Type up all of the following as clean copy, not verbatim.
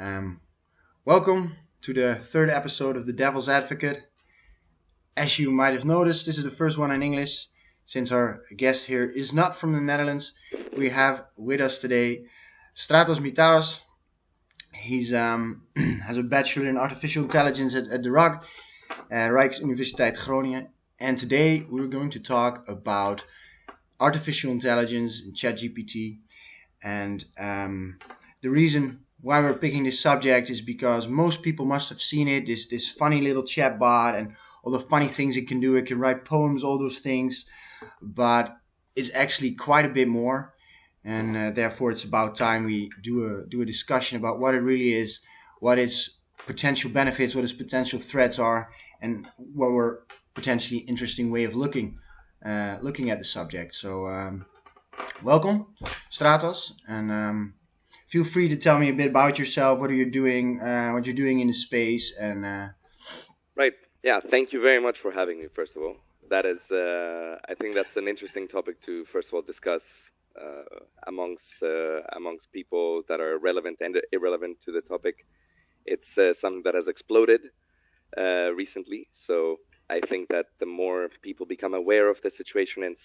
Um, Welcome to the third episode of The Devil's Advocate. As you might have noticed, this is the first one in English. Since our guest here is not from the Netherlands, we have with us today Stratos Mitaros. He's has a bachelor in artificial intelligence at the Rijksuniversiteit Groningen. And today we're going to talk about artificial intelligence and ChatGPT. And the reason why we're picking this subject is because most people must have seen it. This funny little chatbot and all the funny things it can do. It can write poems, all those things, but it's actually quite a bit more. And therefore, it's about time we do a discussion about what it really is, what its potential benefits, what its potential threats are, and what were potentially interesting way of looking at the subject. So, welcome, Stratos, and feel free to tell me a bit about yourself. What are you doing? What you're doing in the space, and Right. Yeah. Thank you very much for having me. First of all, that is, I think that's an interesting topic to first of all discuss amongst people that are relevant and irrelevant to the topic. It's something that has exploded recently, so I think that the more people become aware of the situation and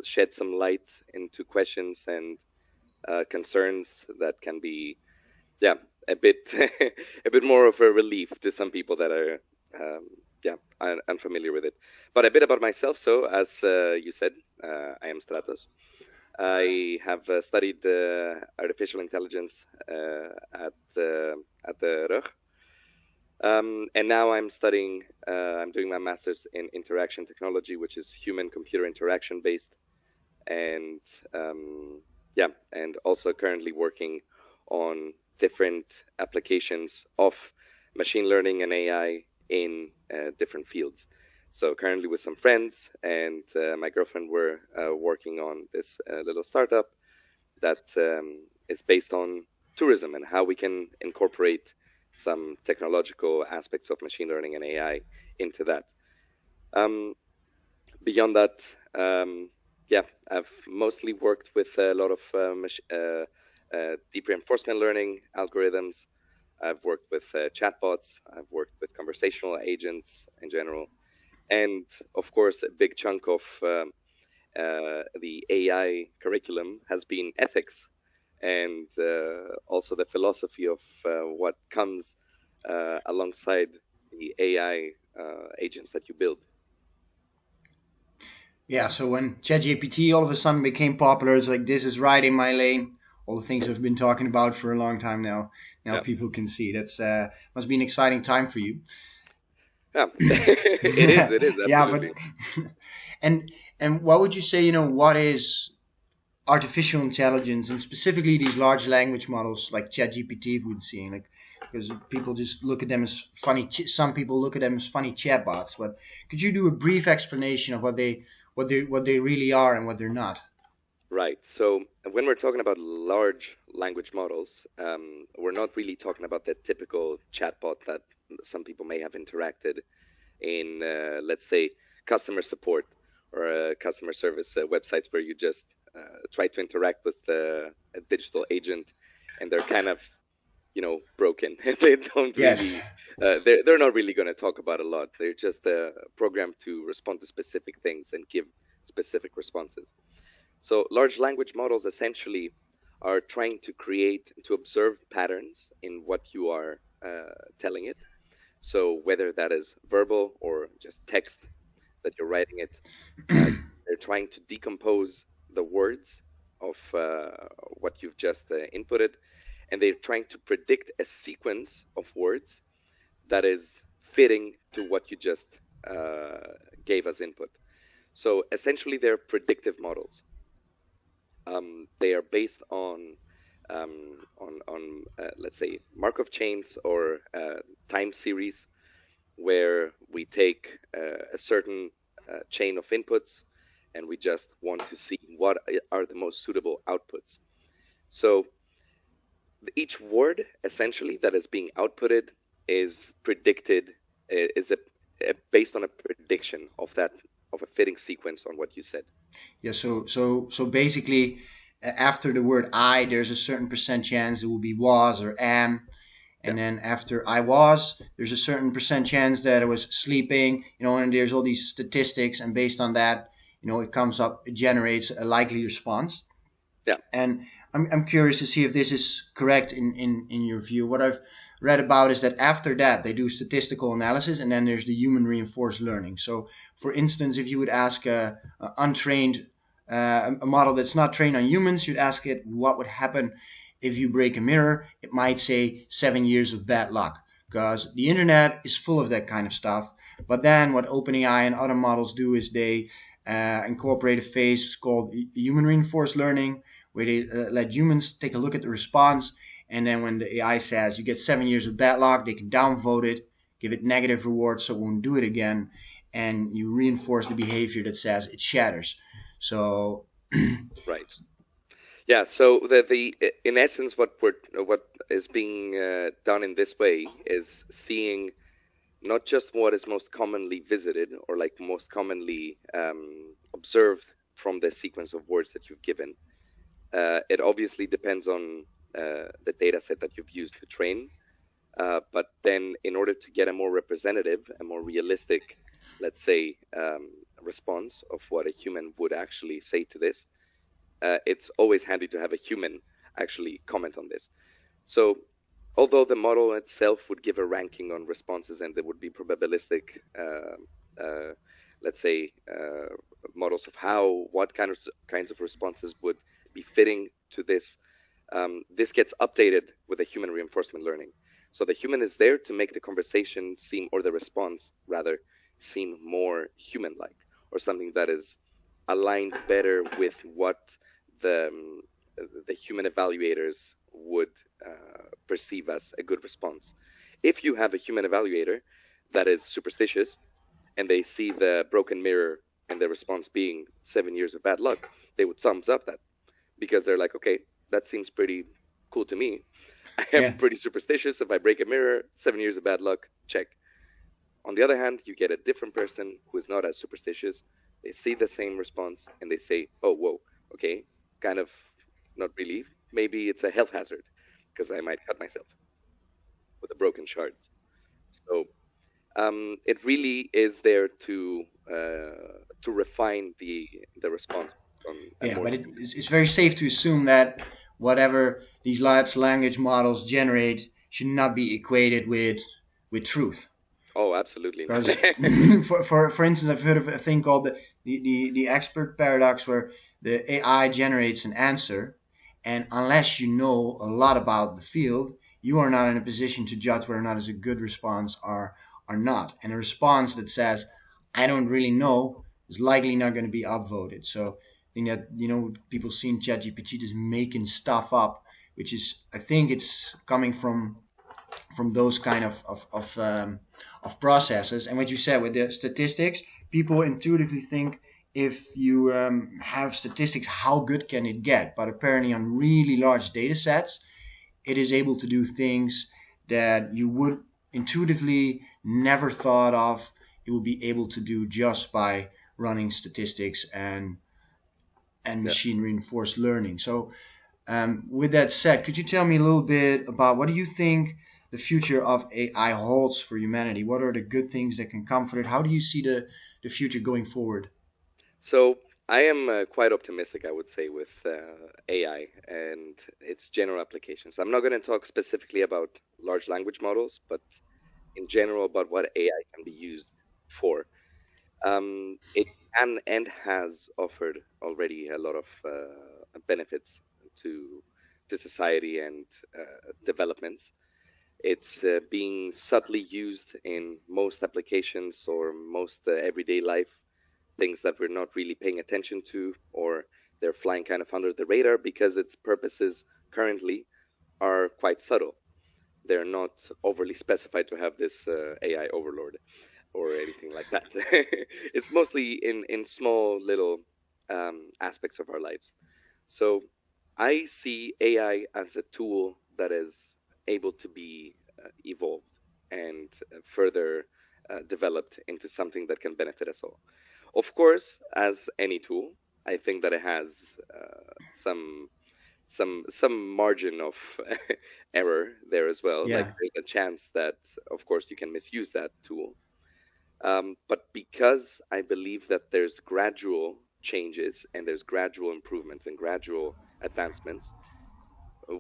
shed some light into questions and concerns, that can be, yeah, a bit a bit more of a relief to some people that are unfamiliar with it. But a bit about myself. So, as you said, I am Stratos. I have studied artificial intelligence at the RUG. And now I'm studying, I'm doing my master's in interaction technology, which is human-computer interaction based. And and also currently working on different applications of machine learning and AI in different fields. So currently with some friends and my girlfriend, we're working on this little startup that is based on tourism and how we can incorporate some technological aspects of machine learning and AI into that. Beyond that, I've mostly worked with a lot of deep reinforcement learning algorithms. I've worked with chatbots. I've worked with conversational agents in general. And of course, a big chunk of the AI curriculum has been ethics and also the philosophy of what comes alongside the AI agents that you build. yeah. So when ChatGPT all of a sudden became popular, it's like this is right in my lane. All the things I've been talking about for a long time now. Now Yeah, people can see. That's must be an exciting time for you. yeah, it is Yeah, but absolutely. and what would you say? What is artificial intelligence and specifically these large language models like ChatGPT we've seen, like because people just look at them as funny. Some people look at them as funny chatbots. But could you do a brief explanation of what they really are and what they're not? Right. So when we're talking about large language models, we're not really talking about the typical chatbot that some people may have interacted in, let's say, customer support or customer service websites where you just try to interact with a digital agent, and they're kind of, broken. They don't Yes. really, they're not really going to talk about a lot. They're just programmed to respond to specific things and give specific responses. So large language models essentially are trying to observe patterns in what you are telling it. So whether that is verbal or just text that you're writing it, they're trying to decompose the words of what you've just inputted, and they're trying to predict a sequence of words that is fitting to what you just gave as input. So essentially, they're predictive models. They are based on let's say Markov chains or time series, where we take a certain chain of inputs and we just want to see what are the most suitable outputs. So each word essentially that is being outputted is predicted, based on a prediction of a fitting sequence on what you said. Yeah. So basically, after the word "I," there's a certain percent chance it will be "was" or "am," Yeah. And then after I was, there's a certain percent chance that I was sleeping, and there's all these statistics, and based on that, it comes up, it generates a likely response. Yeah. And I'm curious to see if this is correct in your view. What I've read about is that after that, they do statistical analysis, and then there's the human reinforced learning. So, for instance, if you would ask a untrained, a model that's not trained on humans, you'd ask it what would happen if you break a mirror. It might say 7 years of bad luck, because the internet is full of that kind of stuff. But then what OpenAI and other models do is they incorporate a phase called human reinforced learning, where they let humans take a look at the response. And then when the AI says you get 7 years of bad luck, they can downvote it, give it negative rewards so it won't do it again. And you reinforce the behavior that says it shatters. So, Right. Yeah. So the in essence, what is being done in this way is seeing not just what is most commonly visited or like most commonly observed from the sequence of words that you've given. It obviously depends on the data set that you've used to train. But then in order to get a more representative, a more realistic, let's say, response of what a human would actually say to this, it's always handy to have a human actually comment on this. So although the model itself would give a ranking on responses and there would be probabilistic, let's say, models of what kinds of responses would be fitting to this, this gets updated with a human reinforcement learning. So the human is there to make the conversation seem, or the response rather, seem more human-like, or something that is aligned better with what the human evaluators would perceive as a good response. If you have a human evaluator that is superstitious and they see the broken mirror and the response being 7 years of bad luck, they would thumbs up that, because they're like, okay, that seems pretty cool to me. I am Yeah. pretty superstitious. If I break a mirror, 7 years of bad luck, check. On the other hand, you get a different person who is not as superstitious. They see the same response and they say, oh, whoa, okay, kind of not really. Maybe it's a health hazard because I might cut myself with a broken shard. So it really is there to refine the response on a Yeah, more but human. it's very safe to assume that whatever these large language models generate should not be equated with truth. Oh, absolutely not. Because, for instance, I've heard of a thing called the expert paradox, where the AI generates an answer, and unless you know a lot about the field, you are not in a position to judge whether or not it's a good response or not. And a response that says, I don't really know, is likely not going to be upvoted. So I think that, people seeing ChatGPT just making stuff up, which is, I think it's coming from those kind of processes. And what you said with the statistics, people intuitively think, if you have statistics, how good can it get? But apparently, on really large data sets, it is able to do things that you would intuitively never thought of. It will be able to do just by running statistics and Yeah. machine reinforced learning. So, with that said, could you tell me a little bit about what do you think the future of AI holds for humanity? What are the good things that can come from it? How do you see the future going forward? So I am quite optimistic, I would say, with AI and its general applications. I'm not going to talk specifically about large language models, but in general about what AI can be used for. It can and has offered already a lot of benefits to society and developments. It's being subtly used in most applications or most everyday life, things that we're not really paying attention to, or they're flying kind of under the radar because its purposes currently are quite subtle. They're not overly specified to have this AI overlord or anything like that. It's mostly in small little aspects of our lives. So I see AI as a tool that is able to be evolved and further developed into something that can benefit us all. Of course, as any tool, I think that it has some some margin of error there as well. Like Yeah. there's a chance that, of course, you can misuse that tool. But because I believe that there's gradual changes and there's gradual improvements and gradual advancements,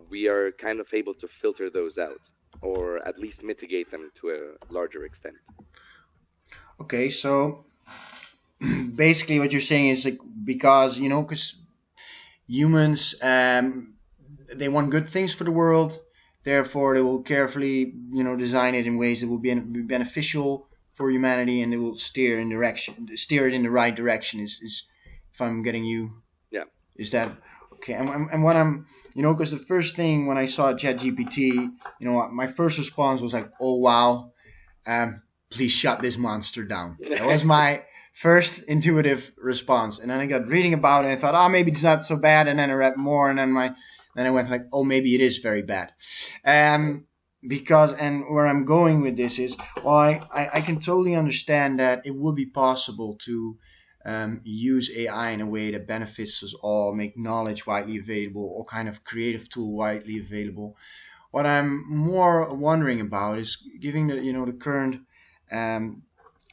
we are kind of able to filter those out, or at least mitigate them to a larger extent. Okay, so basically what you're saying is like, because because humans, they want good things for the world, therefore they will carefully design it in ways that will be beneficial for humanity, and they will steer it in the right direction. Is if I'm getting you, Yeah. is that okay? And when I'm, because the first thing when I saw ChatGPT, my first response was like, oh wow, please shut this monster down. That was my first intuitive response. And then I got reading about it and I thought, oh, maybe it's not so bad. And then I read more, and then I went like, oh, maybe it is very bad. Because, and where I'm going with this is, well, I can totally understand that it would be possible to use AI in a way that benefits us all, make knowledge widely available, all kind of creative tool widely available. What I'm more wondering about is, giving the the current um,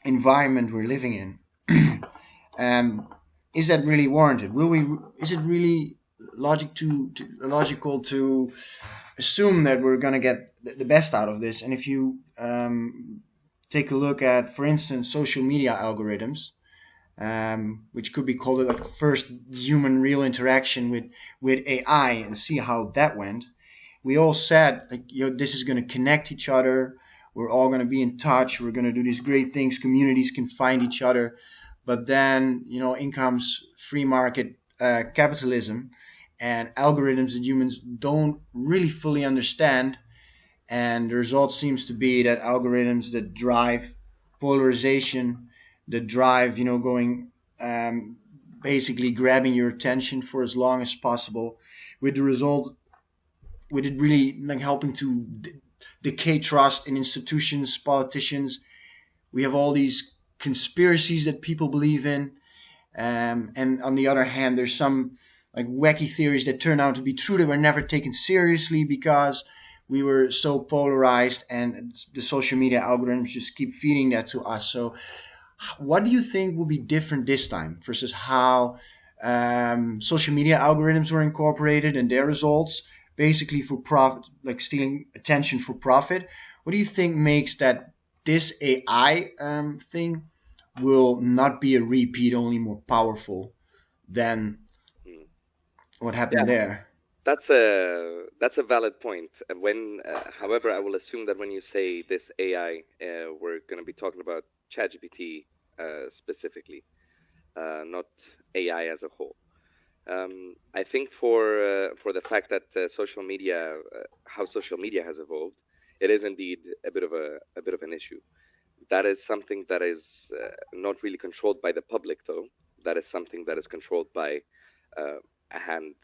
environment we're living in, is that really warranted? Will we? Is it really logical to assume that we're going to get the best out of this? And if you take a look at, for instance, social media algorithms, which could be called like a first human real interaction with AI, and see how that went. We all said like, this is going to connect each other. We're all going to be in touch. We're going to do these great things. Communities can find each other. But then, in comes free market capitalism and algorithms that humans don't really fully understand. And the result seems to be that algorithms that drive polarization, that drive, going, um, basically grabbing your attention for as long as possible, with the result, with it really like helping to decay trust in institutions, politicians. We have all these conspiracies that people believe in, and on the other hand, there's some like wacky theories that turn out to be true that were never taken seriously because we were so polarized, and the social media algorithms just keep feeding that to us. So, what do you think will be different this time versus how social media algorithms were incorporated and their results, basically for profit, like stealing attention for profit? What do you think makes that this AI thing will not be a repeat, only more powerful than Mm. what Yeah, happened there? that's a valid point. However, I will assume that when you say this AI, we're going to be talking about ChatGPT specifically, not AI as a whole. I think for the fact that social media, how social media has evolved, it is indeed a bit of an issue. That is something that is not really controlled by the public, though. That is something that is controlled by a hand.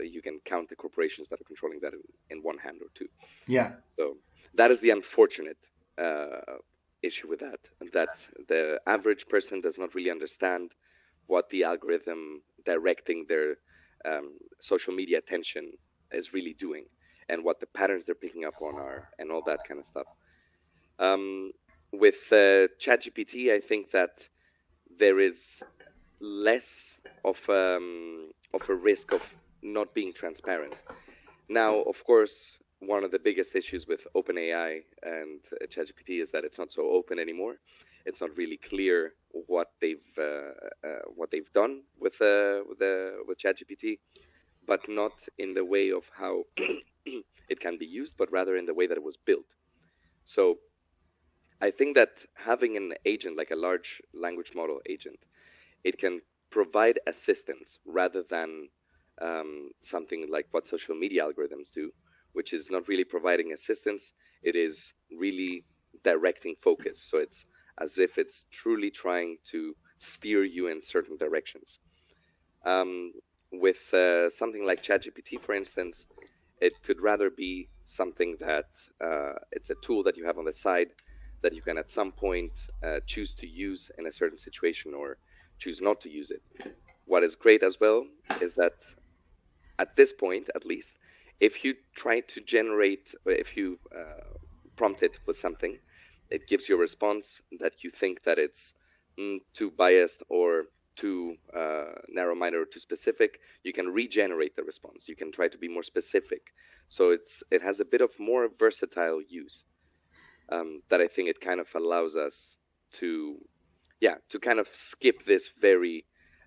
You can count the corporations that are controlling that in one hand or two. Yeah. So that is the unfortunate issue with that. That the average person does not really understand what the algorithm directing their social media attention is really doing, and what the patterns they're picking up on are, and all that kind of stuff. With ChatGPT, I think that there is less of a risk of not being transparent. Now, of course, one of the biggest issues with OpenAI and ChatGPT is that it's not so open anymore. It's not really clear what they've done with ChatGPT, but not in the way of how it can be used, but rather in the way that it was built. So I think that having an agent like a large language model agent, it can provide assistance rather than something like what social media algorithms do, which is not really providing assistance. It is really directing focus. So it's as if it's truly trying to steer you in certain directions. With something like ChatGPT, for instance, it could rather be something that it's a tool that you have on the side that you can at some point choose to use in a certain situation or choose not to use it. What is great as well is that at this point at least, if you try to generate, if you prompt it with something, it gives you a response that you think that it's too biased or too narrow-minded or too specific, you can regenerate the response. You can try to be more specific. So it has a bit of more versatile use that I think it kind of allows us to, to kind of skip this very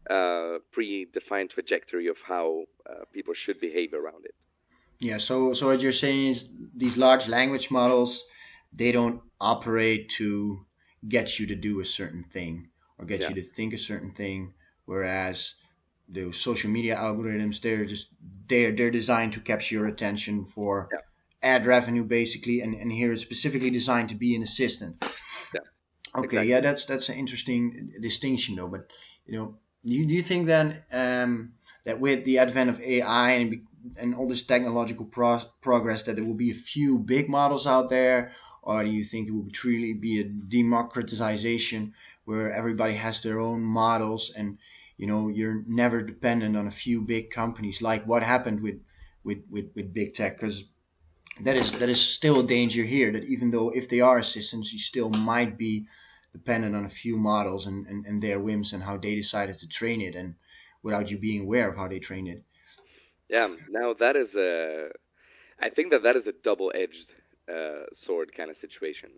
predefined trajectory of how people should behave around it. Yeah, so what you're saying is these large language models, they don't operate to get you to do a certain thing or get Yeah, you to think a certain thing, whereas the social media algorithms, they're designed to capture your attention for yeah, ad revenue basically, and here it's specifically designed to be an assistant. yeah, Okay, yeah, exactly. that's an interesting distinction though. But do you think then that with the advent of AI and all this technological progress, that there will be a few big models out there, or do you think it will truly be a democratization where everybody has their own models, and you're never dependent on a few big companies, like what happened with big tech? Because that is still a danger here, that even though if they are assistants, you still might be dependent on a few models and their whims and how they decided to train it, and without you being aware of how they trained it. Yeah, now that is a, I think that that is a double-edged sword kind of situation.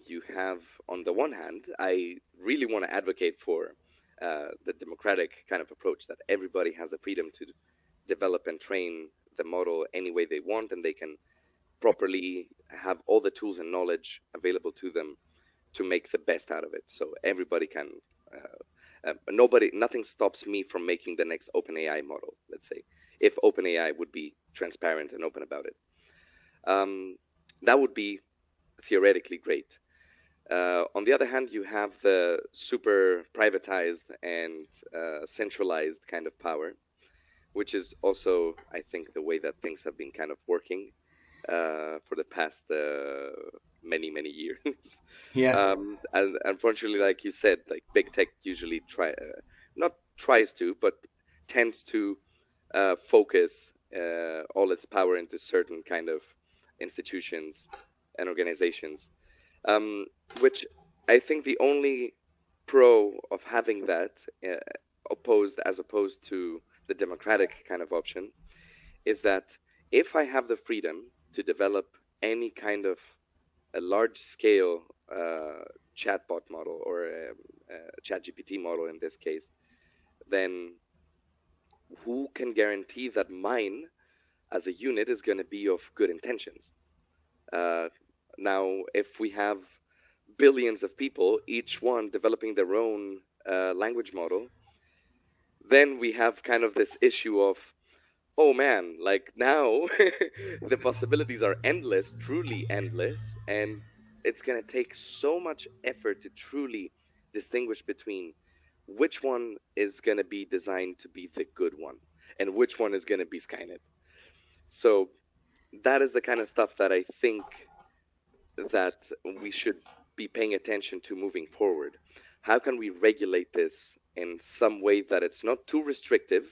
You have, on the one hand, I really want to advocate for the democratic kind of approach that everybody has the freedom to develop and train the model any way they want, and they can properly have all the tools and knowledge available to them to make the best out of it. So everybody can. Nothing stops me from making the next OpenAI model. Let's say, if OpenAI would be transparent and open about it, um, that would be theoretically great. On the other hand, you have the super privatized and centralized kind of power, which is also, I think, the way that things have been kind of working for the past many years. Yeah. And unfortunately, like you said, like big tech usually not tries to, but tends to focus all its power into certain kind of institutions and organizations, um, which I think the only pro of having that opposed to the democratic kind of option is that if I have the freedom to develop any kind of a large scale chatbot model or a chat GPT model in this case, then who can guarantee that mine as a unit is going to be of good intentions? Uh, Now, if we have billions of people, each one developing their own language model, then we have kind of this issue of, oh man, like now the possibilities are endless, truly endless, and it's going to take so much effort to truly distinguish between which one is going to be designed to be the good one and which one is going to be Skynet. So that is the kind of stuff that I think that we should be paying attention to moving forward. How can we regulate this in some way that it's not too restrictive,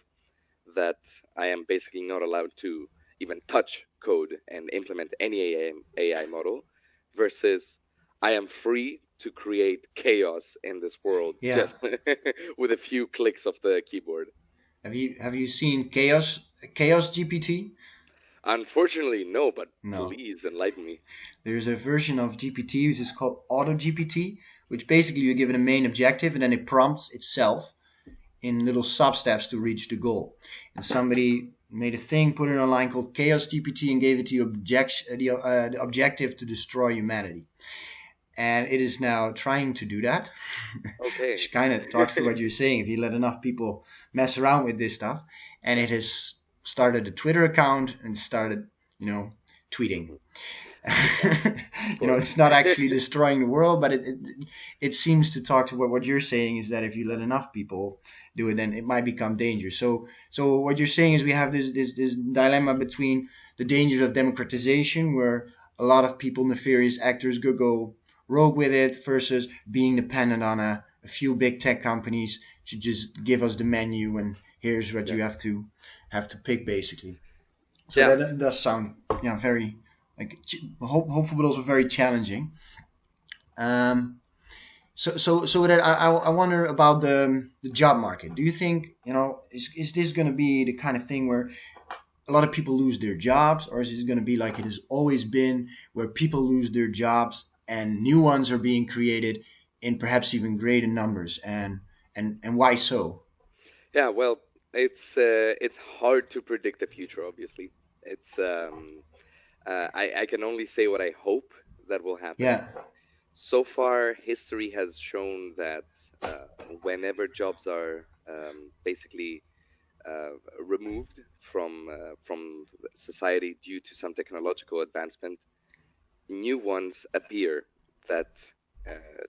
that I am basically not allowed to even touch code and implement any AI model, versus I am free to create chaos in this world Yeah. just with a few clicks of the keyboard? Have you seen Chaos GPT? Unfortunately, no, but No. please enlighten me. There's a version of GPT which is called Auto GPT, which basically you give it a main objective and then it prompts itself in little sub steps to reach the goal. And somebody made a thing, put it online called Chaos GPT, and gave it the objective to destroy humanity. And it is now trying to do that, Okay. which kind of talks to what you're saying. If you let enough people mess around with this stuff, and Yeah. it has started a Twitter account and started, tweeting. Mhm. Yeah, of course. It's not actually destroying the world, but it seems to talk to what you're saying, is that if you let enough people do it, then it might become dangerous. So what you're saying is we have this dilemma between the dangers of democratization, where a lot of people, nefarious actors, go rogue with it, versus being dependent on a few big tech companies to just give us the menu and here's what Yeah. you have to have to pick basically. So Yeah. that does sound very like hopeful, but also very challenging. Um, so that I wonder about the job market. Do you think is this going to be the kind of thing where a lot of people lose their jobs, or is it going to be like it has always been, where people lose their jobs and new ones are being created in perhaps even greater numbers, and why so? Yeah, well, it's hard to predict the future. Obviously, it's I can only say what I hope that will happen. Yeah, So far, history has shown that whenever jobs are basically removed from society due to some technological advancement, new ones appear that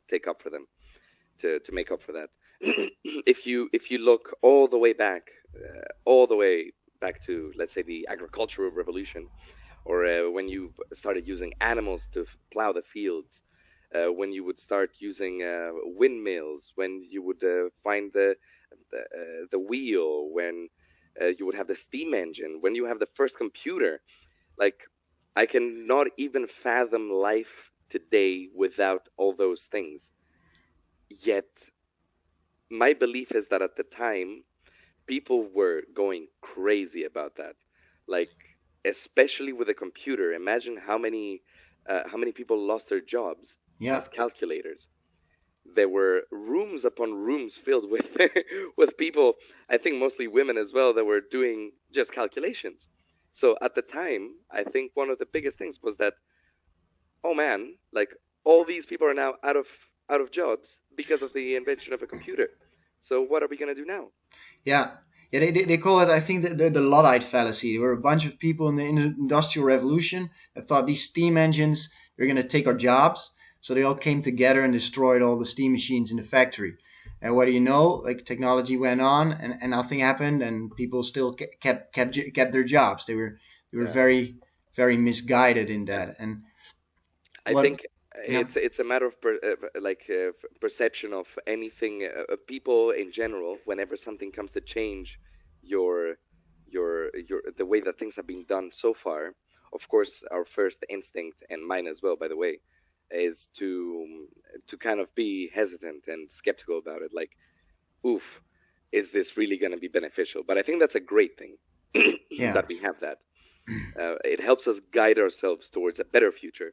take up for them to make up for that. If you look all the way back to, let's say, the agricultural revolution, or when you started using animals to plow the fields, when you would start using windmills, when you would find the wheel, when you would have the steam engine, when you have the first computer. Like, I cannot even fathom life today without all those things. Yet, my belief is that at the time, people were going crazy about that. Like, especially with a computer. Imagine how many people lost their jobs yeah, as calculators. There were rooms upon rooms filled with with people, I think mostly women as well, that were doing just calculations. So at the time, I think one of the biggest things was that, oh man, like, all these people are now out of jobs because of the invention of a computer. So what are we gonna do now? yeah. Yeah, they call it, I think, the Luddite fallacy. There were a bunch of people in the Industrial Revolution that thought these steam engines were going to take our jobs. So they all came together and destroyed all the steam machines in the factory. And what do you know? Like, technology went on, and nothing happened, and people still kept their jobs. They were Yeah. very misguided in Yeah. that. And I what? think Yeah, it's a matter of perception of anything. People in general, whenever something comes to change your your the way that things have been done so far, of course, our first instinct, and mine as well, by the way, is to kind of be hesitant and skeptical about it. Like, oof, is this really going to be beneficial? But I think that's a great thing yeah, that we have that. It helps us guide ourselves towards a better future.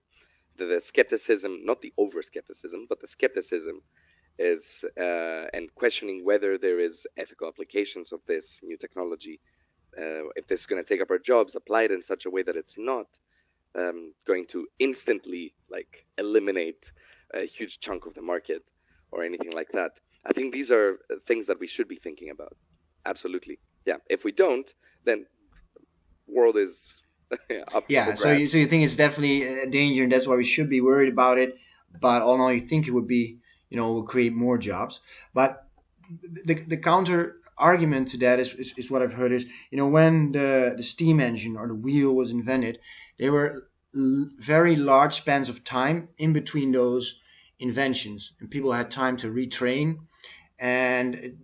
The skepticism, not the over skepticism, but the skepticism is and questioning whether there is ethical applications of this new technology, if this is going to take up our jobs, applied in such a way that it's not going to instantly, like, eliminate a huge chunk of the market or anything like that. I think these are things that we should be thinking about. Absolutely, yeah. If we don't, then world is up for yeah. So you grabs. so you think it's definitely a danger, and that's why we should be worried about it. But all in all, you think it would be, will create more jobs. But the counter argument to that is what I've heard is, when the steam engine or the wheel was invented, there were very large spans of time in between those inventions, and people had time to retrain, and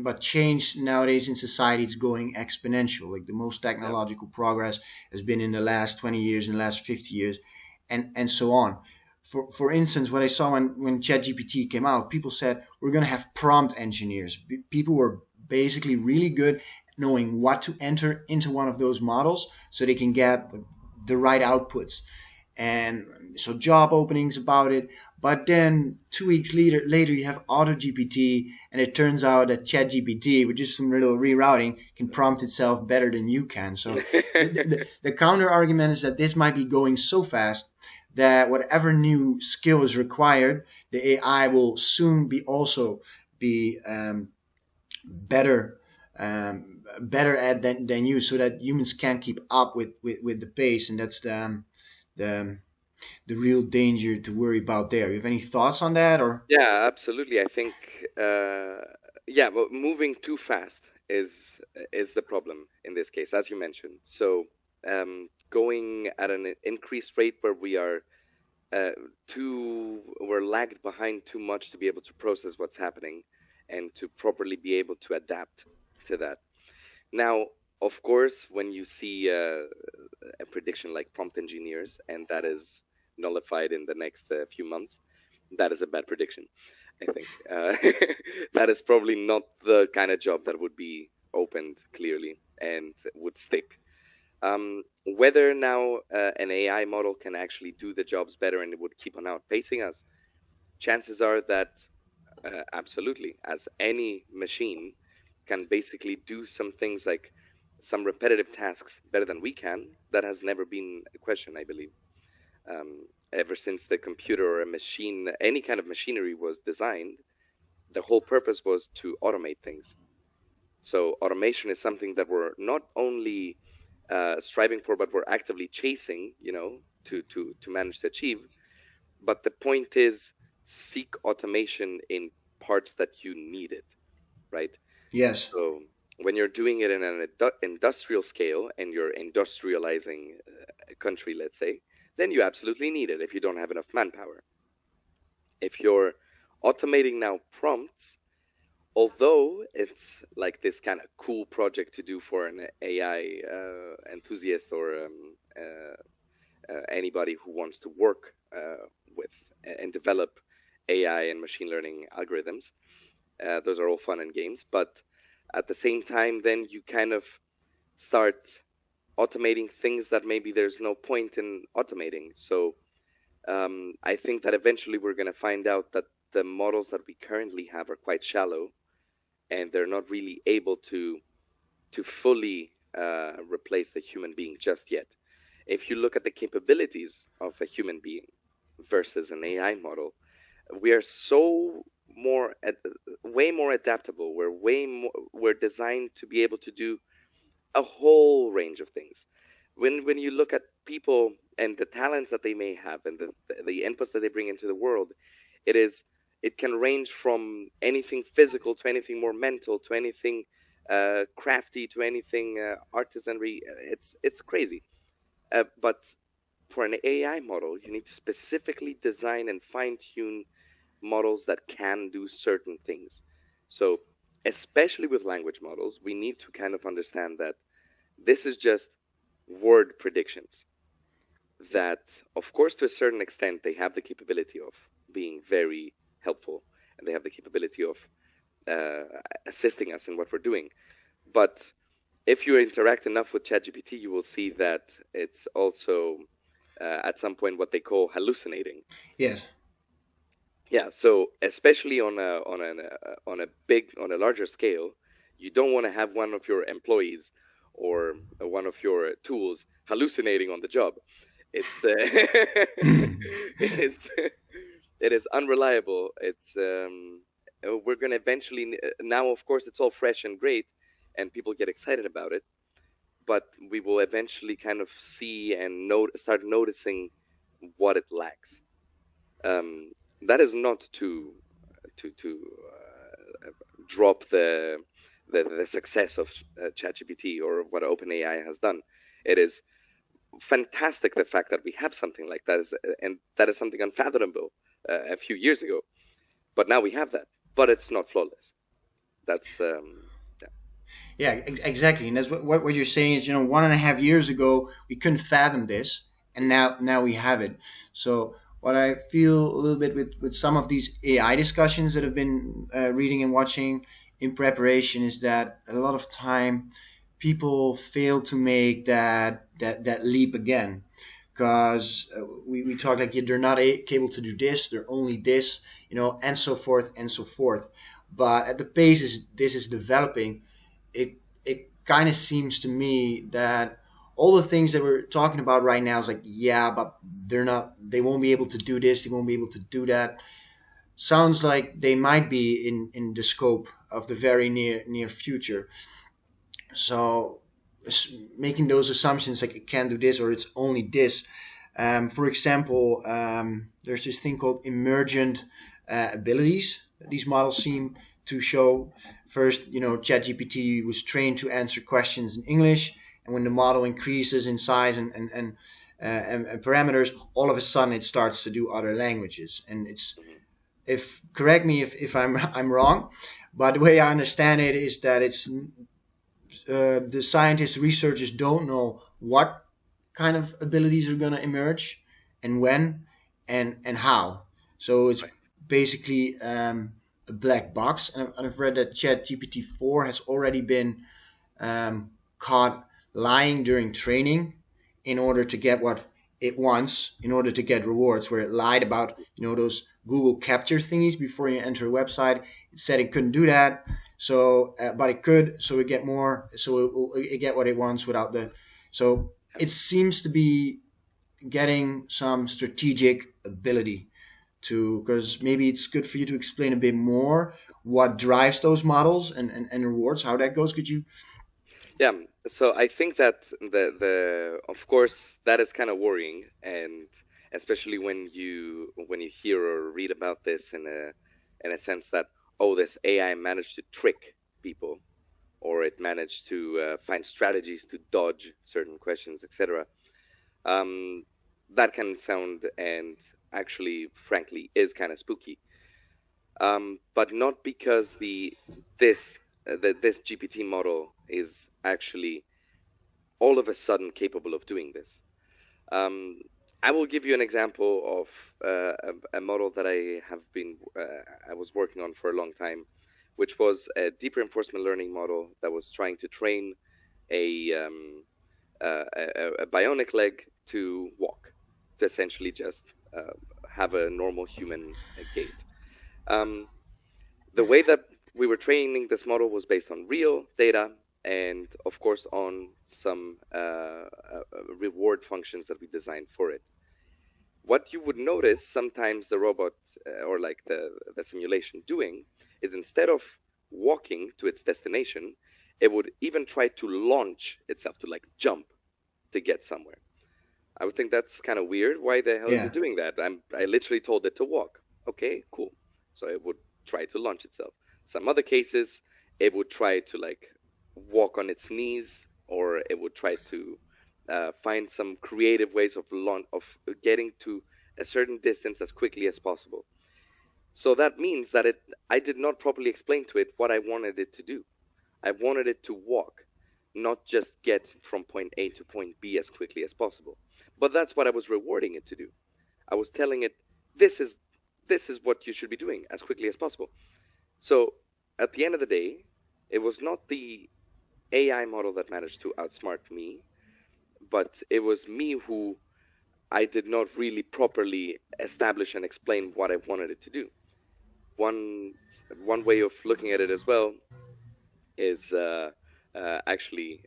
but change nowadays in society is going exponential. Like, the most Yeah. technological progress has been in the last 20 years, in the last 50 years, and so on. For instance, what I saw when ChatGPT came out, people said we're going to have prompt engineers. People were basically really good knowing what to enter into one of those models so they can get the right outputs. And so job openings about it. But then 2 weeks later you have AutoGPT, and it turns out that ChatGPT, with just some little rerouting, can prompt itself better than you can. So the counter argument is that this might be going so fast that whatever new skill is required, the AI will soon be better better at than you, so that humans can't keep up with the pace, and that's the the real danger to worry about there. You have any thoughts on that, or? Yeah, absolutely. I think, yeah, but moving too fast is the problem in this case, as you mentioned. So, going at an increased rate where uh, we're lagged behind too much to be able to process what's happening and to properly be able to adapt to that. Now, Of course, when you see a prediction like prompt engineers, and that is nullified in the next few months, that is a bad prediction. I think that is probably not the kind of job that would be opened clearly and would stick. Whether now an AI model can actually do the jobs better and it would keep on outpacing us, chances are that absolutely, as any machine can basically do some things like some repetitive tasks better than we can, that has never been a question, I believe. Ever since the computer or a machine, any kind of machinery was designed, the whole purpose was to automate things. So automation is something that we're not only striving for, but we're actively chasing, to manage to achieve. But the point is, seek automation in parts that you need it, right? Yes. So when you're doing it in an industrial scale and you're industrializing a country, let's say, then you absolutely need it if you don't have enough manpower. If you're automating now prompts, although it's like this kind of cool project to do for an AI enthusiast or anybody who wants to work with and develop AI and machine learning algorithms, those are all fun and games. But at the same time, then you kind of start automating things that maybe there's no point in automating. So I think that eventually we're going to find out that the models that we currently have are quite shallow, and they're not really able to fully replace the human being just yet. If you look at the capabilities of a human being versus an AI model, we are so way more adaptable. We're designed to be able to do a whole range of things. When you look at people and the talents that they may have and the inputs that they bring into the world, it can range from anything physical to anything more mental to anything crafty to anything artisanry. It's crazy. But for an AI model, you need to specifically design and fine tune models that can do certain things. So, especially with language models, we need to kind of understand that this is just word predictions. That, of course, to a certain extent, they have the capability of being very helpful and they have the capability of assisting us in what we're doing. But if you interact enough with ChatGPT, you will see that it's also at some point what they call hallucinating. Yes. Yeah, so especially on a larger scale, you don't want to have one of your employees or one of your tools hallucinating on the job. It's it is unreliable. We're going to eventually now, of course, it's all fresh and great, and people get excited about it. But we will eventually kind of see and start noticing what it lacks. That is not to drop the success of ChatGPT or what OpenAI has done. It is fantastic the fact that we have something like that, and that is something unfathomable a few years ago. But now we have that, but it's not flawless. That's Yeah, exactly. And that's what you're saying is, 1.5 years ago we couldn't fathom this, and now we have it. So what I feel a little bit with some of these AI discussions that have been reading and watching in preparation is that a lot of time people fail to make that leap again, because we talk like, yeah, they're not able to do this, they're only this, and so forth and so forth. But at the pace this is developing, it kind of seems to me that all the things that we're talking about right now is like, yeah, but they won't be able to do this, they won't be able to do that. Sounds like they might be in the scope of the very near future. So making those assumptions like it can do this or it's only this. For example, there's this thing called emergent abilities that these models seem to show. First, ChatGPT was trained to answer questions in English, and when the model increases in size and parameters, all of a sudden it starts to do other languages. And it's, if correct me if I'm I'm wrong, but the way I understand it is that it's the scientists, researchers don't know what kind of abilities are going to emerge and when and how. So it's Right. basically a black box. And I've read that ChatGPT 4 has already been caught lying during training in order to get what it wants, in order to get rewards, where it lied about, those Google capture thingies before you enter a website. It said it couldn't do that. So, but it could, so it get more, so it get what it wants without the. So Yeah. it seems to be getting some strategic ability to, because maybe it's good for you to explain a bit more what drives those models and rewards, how that goes. Could you? Yeah. So I think that the of course that is kind of worrying, and especially when you hear or read about this in a sense that, oh, this AI managed to trick people, or it managed to find strategies to dodge certain questions, etc. Um, that can sound, and actually, frankly, is kind of spooky. But not because this GPT model is actually all of a sudden capable of doing this. Um, I will give you an example of a model that I was working on for a long time, which was a deep reinforcement learning model that was trying to train a a bionic leg to walk, to essentially just have a normal human gait. Um, the way that we were training this model was based on real data, and of course on some reward functions that we designed for it. What you would notice sometimes the robot or like the simulation doing is, instead of walking to its destination, it would even try to launch itself, to like jump to get somewhere. I would think that's kind of weird. Why the hell is Yeah. it doing that? I literally told it to walk. Okay, cool. So it would try to launch itself. Some other cases, it would try to like walk on its knees, or it would try to find some creative ways of getting to a certain distance as quickly as possible. So that means that I did not properly explain to it what I wanted it to do. I wanted it to walk, not just get from point A to point B as quickly as possible. But that's what I was rewarding it to do. I was telling it, this is this is what you should be doing as quickly as possible. So at the end of the day, it was not the AI model that managed to outsmart me, but it was me who I did not really properly establish and explain what I wanted it to do. One one way of looking at it as well is actually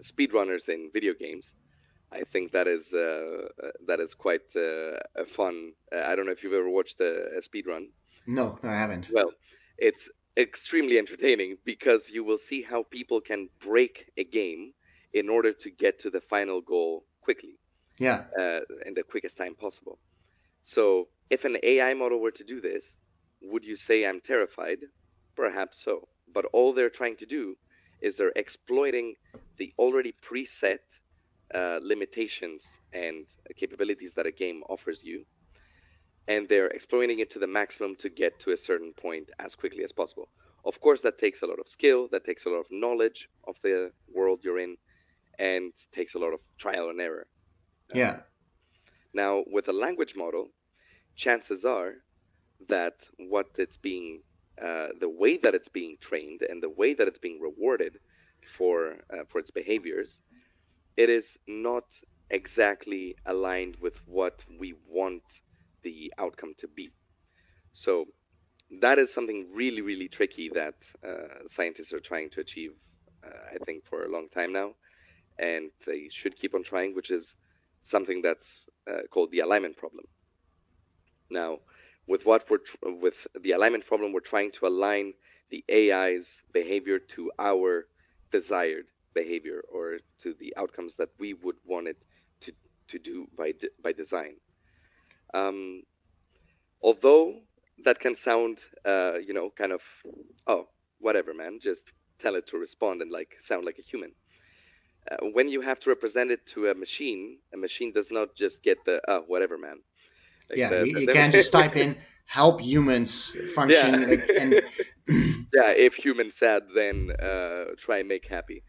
speedrunners in video games. I think that is quite a fun. I don't know if you've ever watched a speedrun. No, I haven't. Well, it's extremely entertaining because you will see how people can break a game in order to get to the final goal quickly, Yeah. in the quickest time possible. So, if an AI model were to do this, would you say I'm terrified? Perhaps so. But all they're trying to do is they're exploiting the already preset limitations and capabilities that a game offers you, and they're exploiting it to the maximum to get to a certain point as quickly as possible. Of course, that takes a lot of skill, that takes a lot of knowledge of the world you're in, and takes a lot of trial and error. Yeah. Now, with a language model, chances are that the way that it's being trained and the way that it's being rewarded for its behaviors, it is not exactly aligned with what we want the outcome to be. So that is something really, really tricky that scientists are trying to achieve, I think, for a long time now, and they should keep on trying, which is something that's called the alignment problem. Now, with the alignment problem, we're trying to align the AI's behavior to our desired behavior, or to the outcomes that we would want it to do by design. Um, Although that can sound, kind of, oh, whatever, man, just tell it to respond and like sound like a human. When you have to represent it to a machine does not just get the, oh, whatever, man. Like Yeah. You can't just type in help humans yeah. function, like, and Yeah, if human sad, then try and make happy.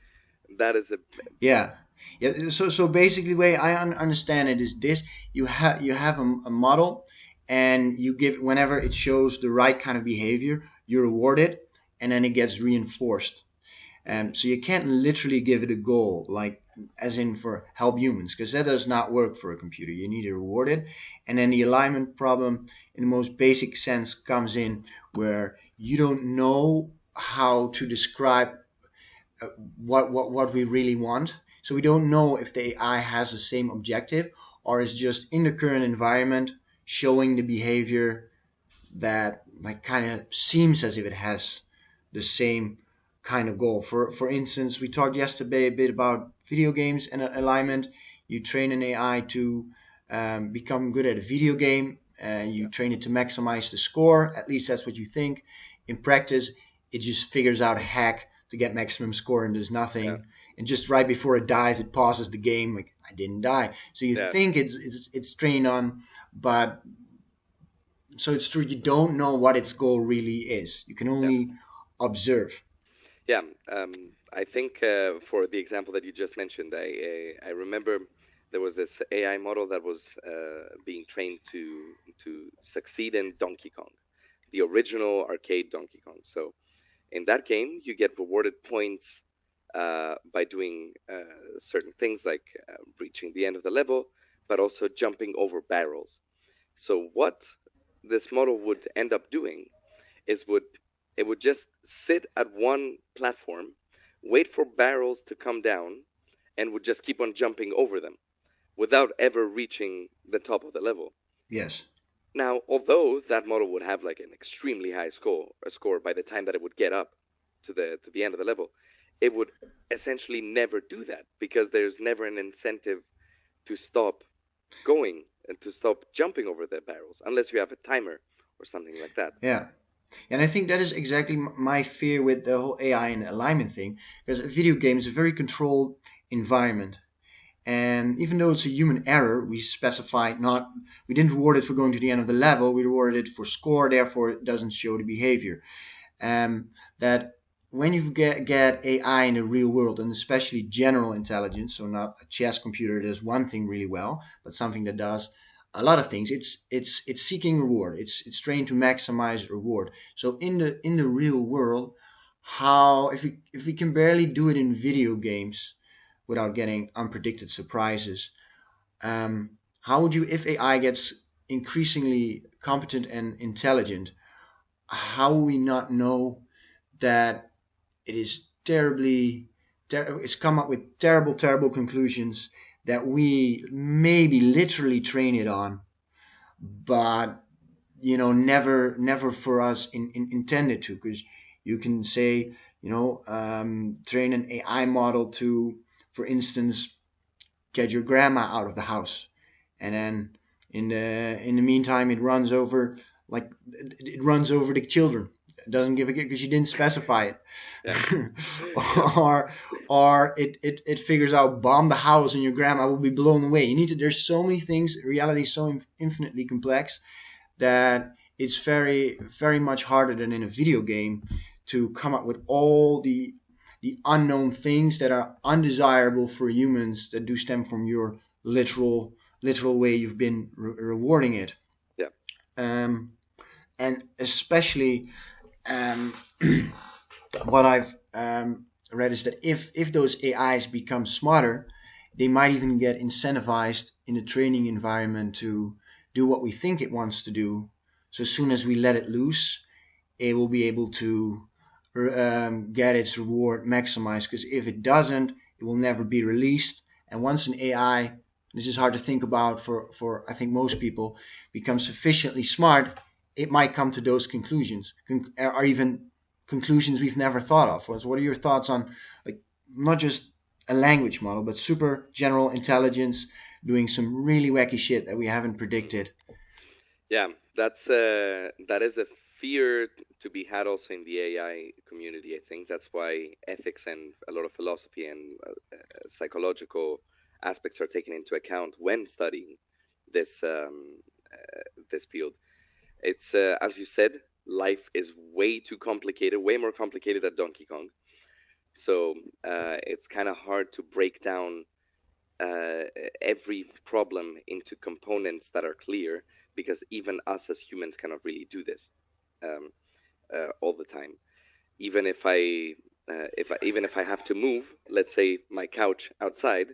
That is a Yeah, yeah. So basically, the way I understand it is this: you have a model, and you give whenever it shows the right kind of behavior, you reward it, and then it gets reinforced. Mhm. So you can't literally give it a goal, like as in for help humans, because that does not work for a computer. You need to reward it, and then the alignment problem, in the most basic sense, comes in where you don't know how to describe what we really want. So we don't know if the AI has the same objective or is just in the current environment showing the behavior that like kind of seems as if it has the same kind of goal. For instance, we talked yesterday a bit about video games and alignment. You train an AI to become good at a video game, and you Yeah, train it to maximize the score. At least that's what you think. In practice, it just figures out a hack to get maximum score and does yeah, nothing. And just right before it dies, it pauses the game like I didn't die. So you yeah, think it's trained on, but so it's true you don't know what its goal really is. You can yeah, only observe. yeah. I think for the example that you just mentioned, I remember there was this AI model that was being trained to succeed in Donkey Kong, the original arcade Donkey Kong. So in that game, you get rewarded points by doing certain things like reaching the end of the level, but also jumping over barrels. So what this model would end up doing is would just sit at one platform, wait for barrels to come down, and would just keep on jumping over them without ever reaching the top of the level. Yes. Now, although that model would have like an extremely high score by the time that it would get up to the end of the level, it would essentially never do that because there's never an incentive to stop going and to stop jumping over the barrels unless you have a timer or something like that. Yeah. And I think that is exactly my fear with the whole AI and alignment thing, because a video game is a very controlled environment. And even though it's a human error, we specified not, we didn't reward it for going to the end of the level, we rewarded it for score, therefore it doesn't show the behavior. That when you get AI in the real world, and especially general intelligence, so not a chess computer that does one thing really well, but something that does a lot of things, it's seeking reward. It's trained to maximize reward. So in the real world, how if we can barely do it in video games without getting unpredicted surprises, how would you, if AI gets increasingly competent and intelligent, how will we not know that it is it's come up with terrible conclusions that we maybe literally train it on, but never for us intended to, because you can say, train an AI model to, for instance, get your grandma out of the house, and then in the meantime it runs over the children. It doesn't give a because you didn't specify it. Yeah, yeah, or it figures out bomb the house and your grandma will be blown away. There's so many things. Reality is so infinitely complex that it's very very much harder than in a video game to come up with all the unknown things that are undesirable for humans that do stem from your literal way you've been rewarding it. yeah, um, and especially, um, what I've read is that if those AIs become smarter, they might even get incentivized in a training environment to do what we think it wants to do. So as soon as we let it loose, it will be able to get its reward maximized. Because if it doesn't, it will never be released. And once an AI, this is hard to think about for I think most people, becomes sufficiently smart, it might come to those conclusions, or even conclusions we've never thought of. What are your thoughts on, like, not just a language model, but super general intelligence doing some really wacky shit that we haven't predicted? yeah. That is a fear to be had also in the AI community. I think that's why ethics and a lot of philosophy and psychological aspects are taken into account when studying this this field. It's as you said. life is way too complicated, way more complicated than Donkey Kong. So it's kind of hard to break down every problem into components that are clear, because even us as humans cannot really do this um, all the time. Even if I have to move, let's say my couch outside,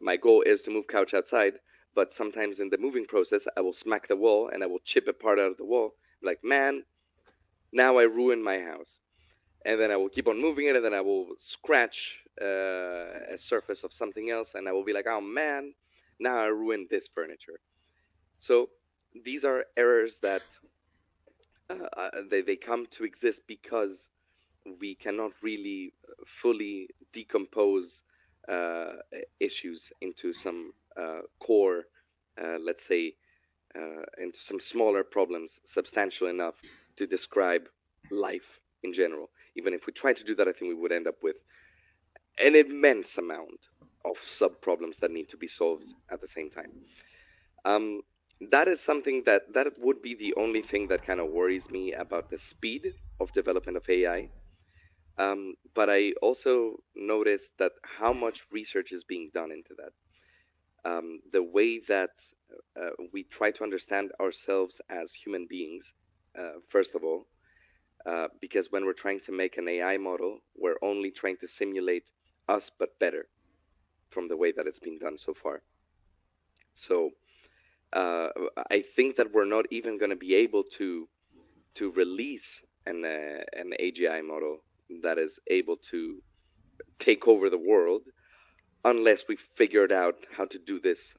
my goal is to move couch outside, but sometimes in the moving process I will smack the wall and I will chip a part out of the wall. Like, man, now I ruined my house. And then I will keep on moving it, and then I will scratch a surface of something else, and I will be like, oh man, now I ruined this furniture. So these are errors that they come to exist because we cannot really fully decompose issues into some core, let's say, into some smaller problems substantial enough to describe life in general. Even if we try to do that, I think we would end up with an immense amount of sub problems that need to be solved at the same time. That is something that would be the only thing that kind of worries me about the speed of development of AI. But I also noticed that how much research is being done into that. The way that we try to understand ourselves as human beings, first of all, because when we're trying to make an AI model, we're only trying to simulate us, but better, from the way that it's been done so far. So I think that we're not even going to be able to release an AGI model that is able to take over the world unless we figured out how to do this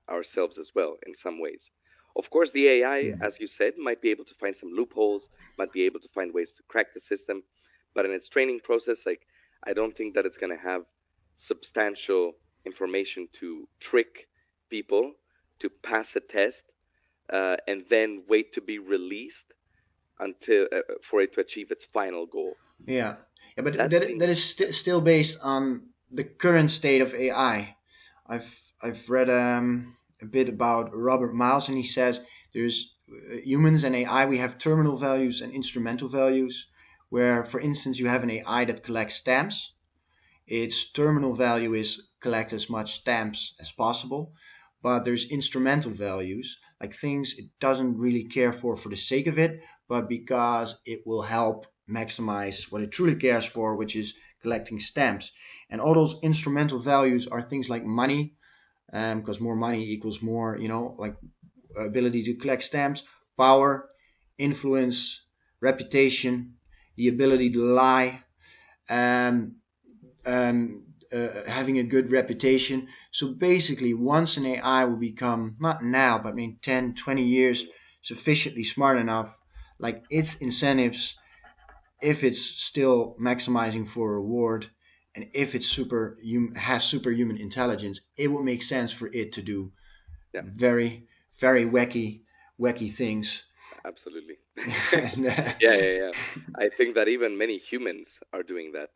ourselves as well in some ways. Of course, the AI, as you said, might be able to find some loopholes, might be able to find ways to crack the system, but in its training process, like, I don't think that it's going to have substantial information to trick people to pass a test and then wait to be released until for it to achieve its final goal. Yeah, yeah, but That that seems, is still based on the current state of AI. I've read a bit about Robert Miles, and he says there's humans and AI. We have terminal values and instrumental values. Where, for instance, you have an AI that collects stamps. Its terminal value is collect as much stamps as possible, but there's instrumental values, like things it doesn't really care for the sake of it, but because it will help maximize what it truly cares for, which is collecting stamps. And all those instrumental values are things like money, because more money equals more, like ability to collect stamps, power, influence, reputation, the ability to lie, um, having a good reputation. So basically, once an AI will become, not now, but I mean 10, 20 years, sufficiently smart enough, like its incentives, if it's still maximizing for reward, and if it's has superhuman intelligence, it would make sense for it to do yeah, very, very wacky things. absolutely. And, Yeah. I think that even many humans are doing that.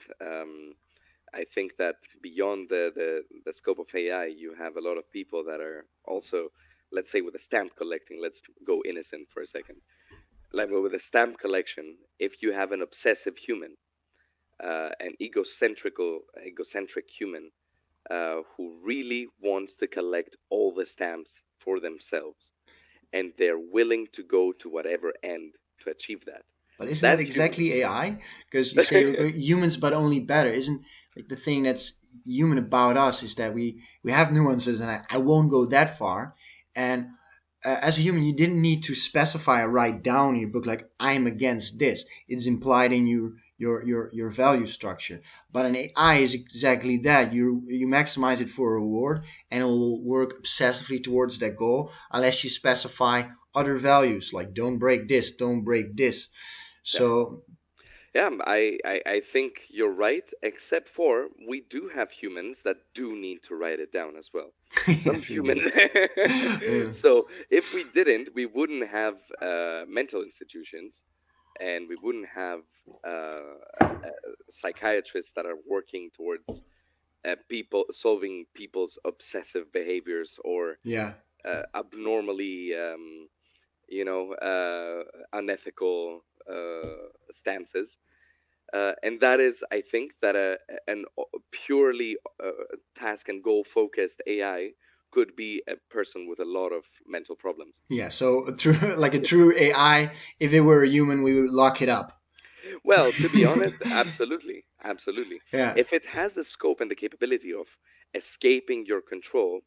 I think that beyond the scope of AI, you have a lot of people that are also, let's say, with the stamp collecting. Let's go innocent for a second. Like with the stamp collection, if you have an obsessive human, an egocentric human, who really wants to collect all the stamps for themselves, and they're willing to go to whatever end to achieve that. But isn't that That human, exactly AI? Because you say we're humans, but only better. Isn't like the thing that's human about us is that we have nuances, and I won't go that far. And as a human, you didn't need to specify or write down in your book like I'm against this. It's implied in your value structure. But an AI is exactly that. You maximize it for a reward, and it will work obsessively towards that goal unless you specify other values like don't break this, don't break this. yeah. So Yeah, I think you're right, except for we do have humans that do need to write it down as well. Some yes, we do. humans. Yeah. So if we didn't, we wouldn't have mental institutions, and we wouldn't have psychiatrists that are working towards people solving people's obsessive behaviors or Yeah. abnormally unethical stances. And that is, I think, that an purely task and goal focused AI could be a person with a lot of mental problems. Yeah, so like a true AI, if it were a human, we would lock it up. Well, to be honest, absolutely, absolutely. Yeah. If it has the scope and the capability of escaping your control,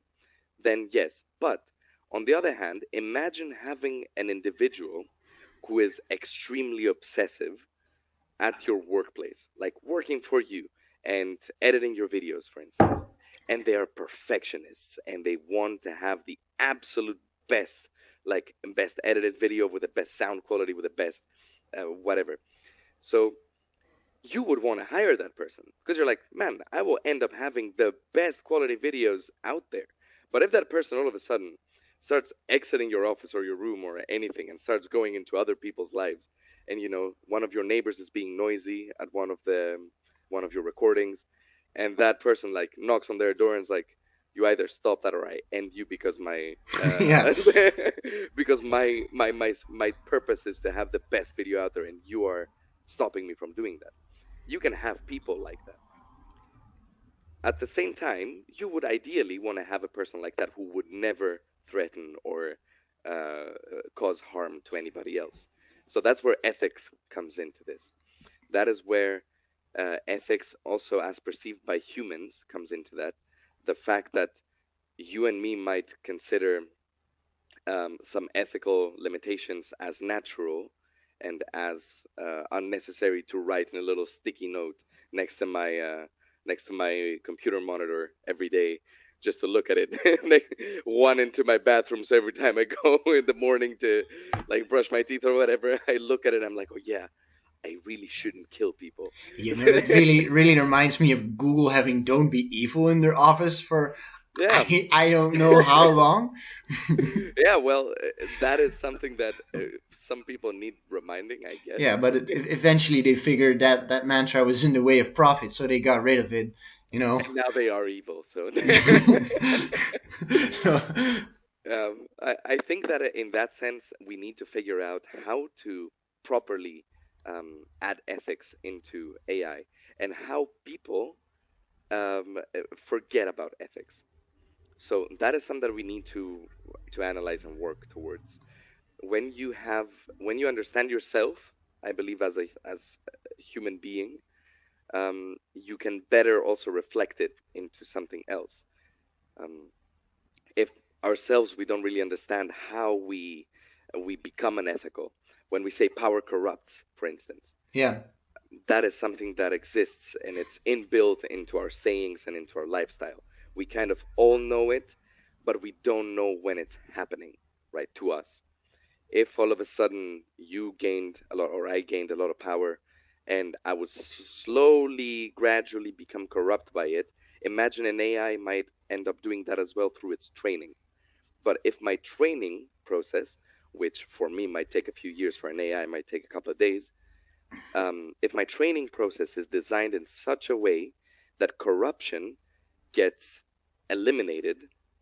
then yes. But on the other hand, imagine having an individual who is extremely obsessive at your workplace, like working for you and editing your videos, for instance. And they are perfectionists and they want to have the absolute best, like best edited video with the best sound quality, with the best whatever. So you would want to hire that person because you're like, man, I will end up having the best quality videos out there. But if that person all of a sudden starts exiting your office or your room or anything and starts going into other people's lives, and one of your neighbors is being noisy at one of your recordings, and that person like knocks on their door and is like, you either stop that or I end you because my Yeah. because my purpose is to have the best video out there, and you are stopping me from doing that. You can have people like that. At the same time, you would ideally want to have a person like that who would never threaten or cause harm to anybody else. So that's where ethics comes into this. That is where ethics, also as perceived by humans, comes into that. The fact that you and me might consider some ethical limitations as natural and as unnecessary to write in a little sticky note next to my computer monitor every day just to look at it. Like one into my bathroom, so every time I go in the morning to like brush my teeth or whatever, I look at it, I'm like, oh yeah, I really shouldn't kill people. That really reminds me of Google having "Don't be evil" in their office for Yeah. I don't know how long. Yeah, well, that is something that some people need reminding, I guess. Yeah, but eventually they figured that that mantra was in the way of profit, so they got rid of it. You know. And now they are evil. So, So, I think that in that sense, we need to figure out how to properly add ethics into AI and how people forget about ethics. So that is something that we need to analyze and work towards. When you have when you understand yourself, I believe as a human being, you can better also reflect it into something else. Um, if ourselves we don't really understand how we become unethical. When we say power corrupts, for instance, yeah. that is something that exists and it's inbuilt into our sayings and into our lifestyle. We kind of all know it, but we don't know when it's happening, right, to us. If all of a sudden you gained a lot or I gained a lot of power and I would slowly, gradually become corrupt by it, imagine an AI might end up doing that as well through its training. But if my training process, which for me might take a few years, for an AI might take a couple of days, if my training process is designed in such a way that corruption gets eliminated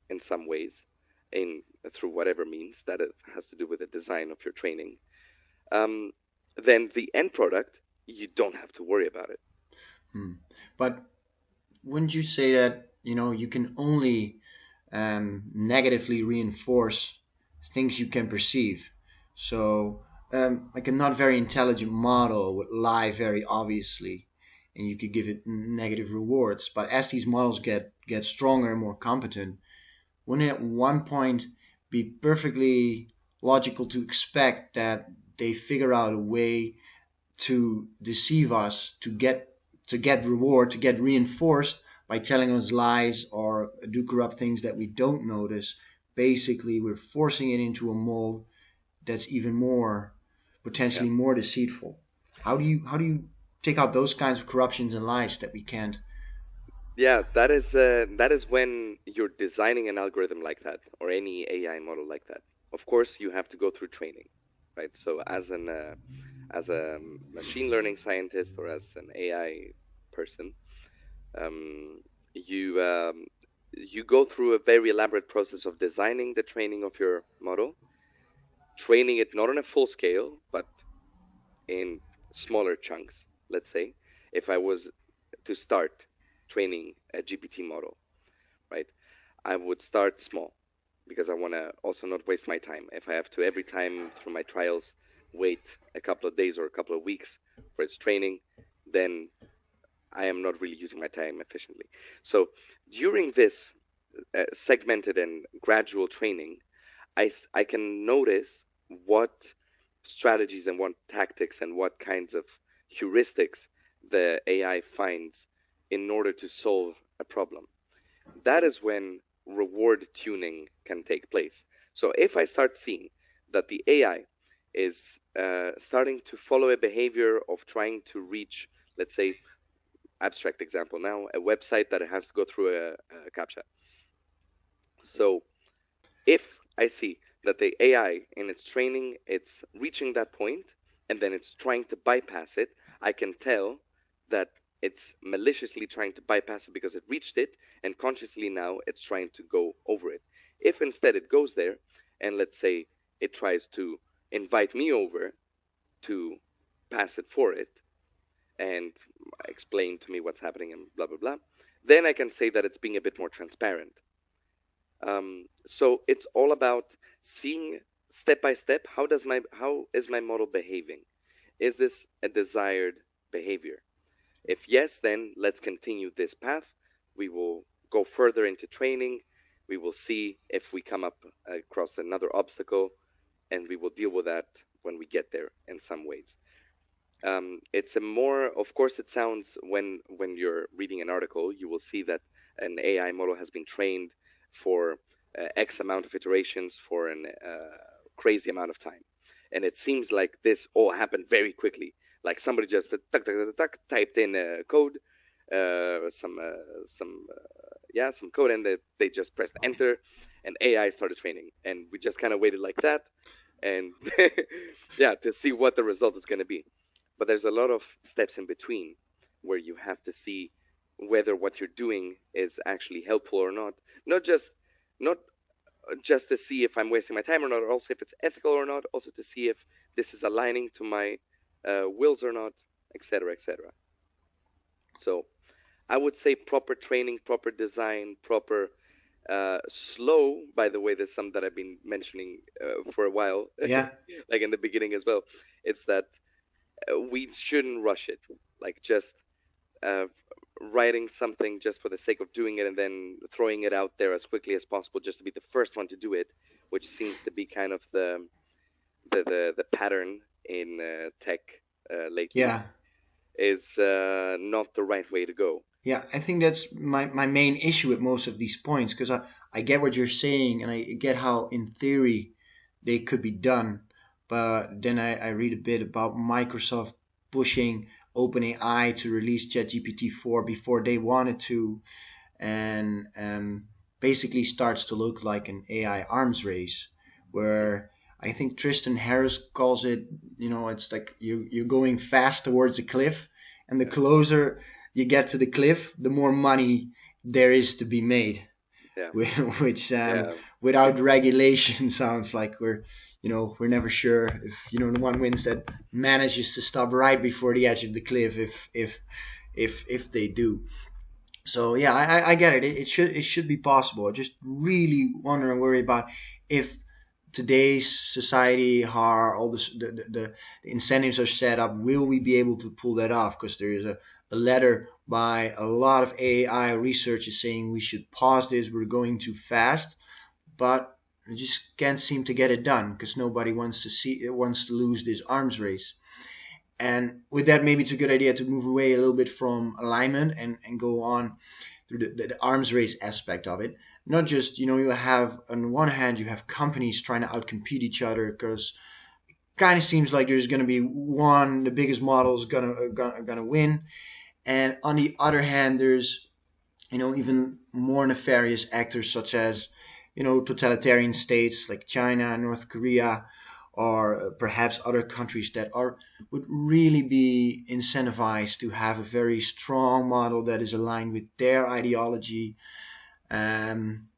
in some ways, in through whatever means that it has to do with the design of your training, um, then the end product you don't have to worry about it. Hmm. But wouldn't you say that you can only negatively reinforce things you can perceive? So, like a not very intelligent model would lie very obviously, and you could give it negative rewards. But as these models get stronger and more competent, wouldn't it at one point be perfectly logical to expect that they figure out a way to deceive us, to get reward, to get reinforced by telling us lies or do corrupt things that we don't notice? Basically, we're forcing it into a mold that's even more Yeah, potentially more deceitful. How do you take out those kinds of corruptions and lies that we can't? yeah, that is when you're designing an algorithm like that or any AI model like that. Of course, you have to go through training, right? So as a machine learning scientist or as an AI person, um, you you go through a very elaborate process of designing the training of your model, training it not on a full scale, but in smaller chunks. Let's say if I was to start training a GPT model, right? I would start small because I want to also not waste my time. If I have to every time through my trials wait a couple of days or a couple of weeks for its training, then I am not really using my time efficiently. So during this segmented and gradual training, I can notice what strategies and what tactics and what kinds of heuristics the AI finds in order to solve a problem. That is when reward tuning can take place. So if I start seeing that the AI is starting to follow a behavior of trying to reach, let's say, abstract example now, a website that it has to go through a CAPTCHA. So if I see that the AI in its training, it's reaching that point and then it's trying to bypass it, I can tell that it's maliciously trying to bypass it because it reached it, and consciously now it's trying to go over it. If instead it goes there, and let's say it tries to invite me over to pass it for it, and explain to me what's happening and blah, blah, blah, then I can say that it's being a bit more transparent. So it's all about seeing step by step, how is my model behaving? Is this a desired behavior? If yes, then let's continue this path. We will go further into training. We will see if we come up across another obstacle, and we will deal with that when we get there in some ways. It's a more, of course, it sounds when you're reading an article, you will see that an AI model has been trained for X amount of iterations for a crazy amount of time. And it seems like this all happened very quickly. Like somebody just typed in code, some code, and they just pressed enter, and AI started training, and we just kind of waited like that, and to see what the result is going to be. But there's a lot of steps in between where you have to see whether what you're doing is actually helpful or not. Not just to see if I'm wasting my time or not, or also if it's ethical or not, also to see if this is aligning to my wills or not, etc., etc. So I would say proper training, proper design, proper slow, by the way, there's some that I've been mentioning for a while, Yeah. like in the beginning as well. It's that we shouldn't rush it, like just writing something just for the sake of doing it and then throwing it out there as quickly as possible just to be the first one to do it, which seems to be kind of the pattern in tech lately, Yeah. is not the right way to go. Yeah, I think that's my main issue with most of these points, because I get what you're saying and I get how in theory they could be done. But then I read a bit about Microsoft pushing OpenAI to release ChatGPT 4 before they wanted to, and basically starts to look like an AI arms race where I think Tristan Harris calls it, it's like you're going fast towards a cliff, and the closer you get to the cliff, the more money there is to be made. Yeah. Which without regulation sounds like we're never sure if the one wins that manages to stop right before the edge of the cliff, if they do. So yeah, I get it. It should be possible. I just really wonder and worry about if today's society, how all the incentives are set up, will we be able to pull that off? Because there is a letter by a lot of AI researchers saying we should pause this. We're going too fast, but we just can't seem to get it done because nobody wants to lose this arms race. And with that, maybe it's a good idea to move away a little bit from alignment and go on through the arms race aspect of it. Not just, you have, on one hand, you have companies trying to outcompete each other because it kind of seems like there's going to be the biggest model is gonna win. And on the other hand, there's, even more nefarious actors such as, totalitarian states like China, North Korea, or perhaps other countries that would really be incentivized to have a very strong model that is aligned with their ideology. Um,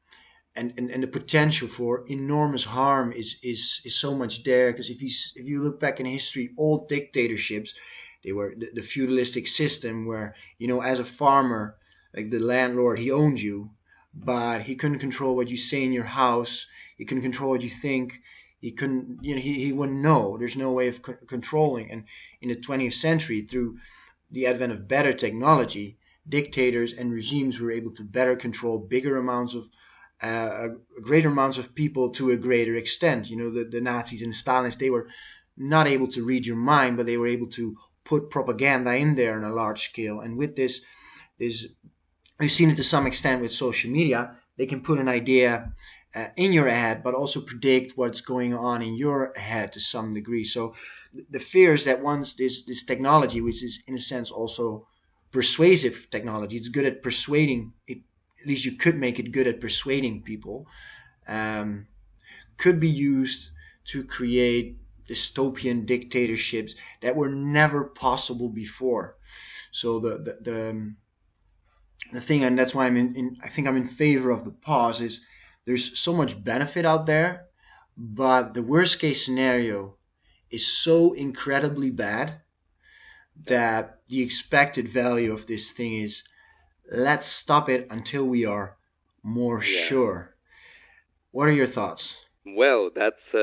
and the potential for enormous harm is so much there. Because if you look back in history, old dictatorships, they were the feudalistic system where, as a farmer, like the landlord, he owned you, but he couldn't control what you say in your house. He couldn't control what you think. He couldn't, he wouldn't know. There's no way of controlling. And in the 20th century, through the advent of better technology, dictators and regimes were able to better control bigger amounts of greater amounts of people to a greater extent. The Nazis and the Stalins, they were not able to read your mind, but they were able to put propaganda in there on a large scale. And with this, we've seen it to some extent with social media. They can put an idea in your head, but also predict what's going on in your head to some degree. So the fear is that once this technology, which is in a sense also persuasive technology, it's good at persuading it. At least you could make it good at persuading people, um, could be used to create dystopian dictatorships that were never possible before. So the thing, and that's why I think I'm in favor of the pause, is there's so much benefit out there, but the worst case scenario is so incredibly bad Yeah. that the expected value of this thing is, let's stop it until we are more Yeah. sure. What are your thoughts? Well, that's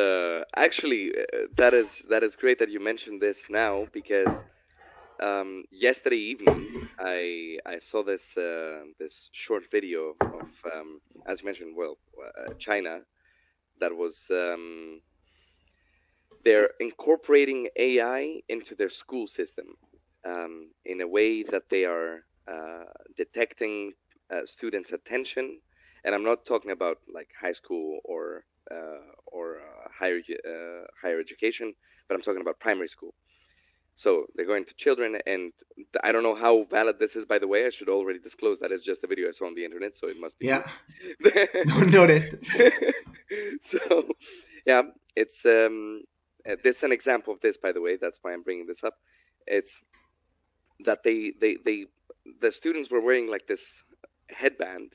actually that is great that you mentioned this now, because yesterday evening I saw this short video of, as you mentioned, well, China, that was, they're incorporating AI into their school system, in a way that they are detecting students' attention. And I'm not talking about like high school or higher education, but I'm talking about primary school. So they're going to children, and I don't know how valid this is, by the way. I should already disclose that it's just a video I saw on the internet, so it must be Yeah, true. no, noted. So, yeah, it's this is an example of this, by the way. That's why I'm bringing this up. It's that the students were wearing like this headband,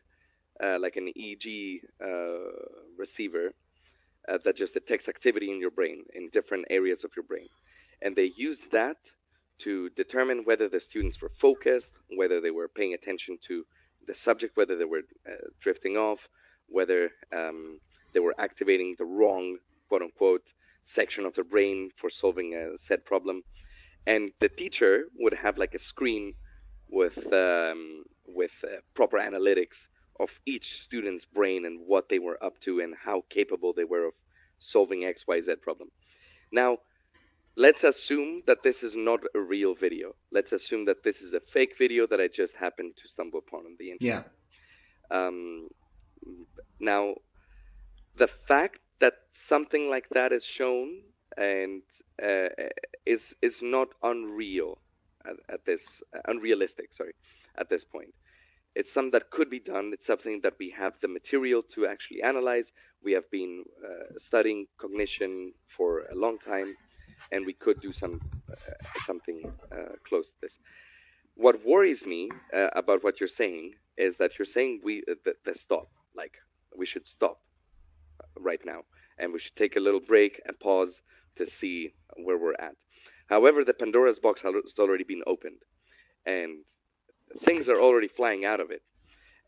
like an EEG receiver, that just detects activity in your brain, in different areas of your brain. And they used that to determine whether the students were focused, whether they were paying attention to the subject, whether they were drifting off, whether they were activating the wrong, quote unquote, section of their brain for solving a said problem. And the teacher would have like a screen with proper analytics of each student's brain and what they were up to and how capable they were of solving XYZ problem. Now, let's assume that this is not a real video. Let's assume that this is a fake video that I just happened to stumble upon on the Yeah, internet. Um, Now, the fact that something like that is shown and is not unreal at this unrealistic. Sorry, at this point, it's something that could be done. It's something that we have the material to actually analyze. We have been studying cognition for a long time, and we could do something close to this. What worries me about what you're saying is that you're saying the stop, like we should stop right now, and we should take a little break and pause to see where we're at. However, the Pandora's box has already been opened, and things are already flying out of it.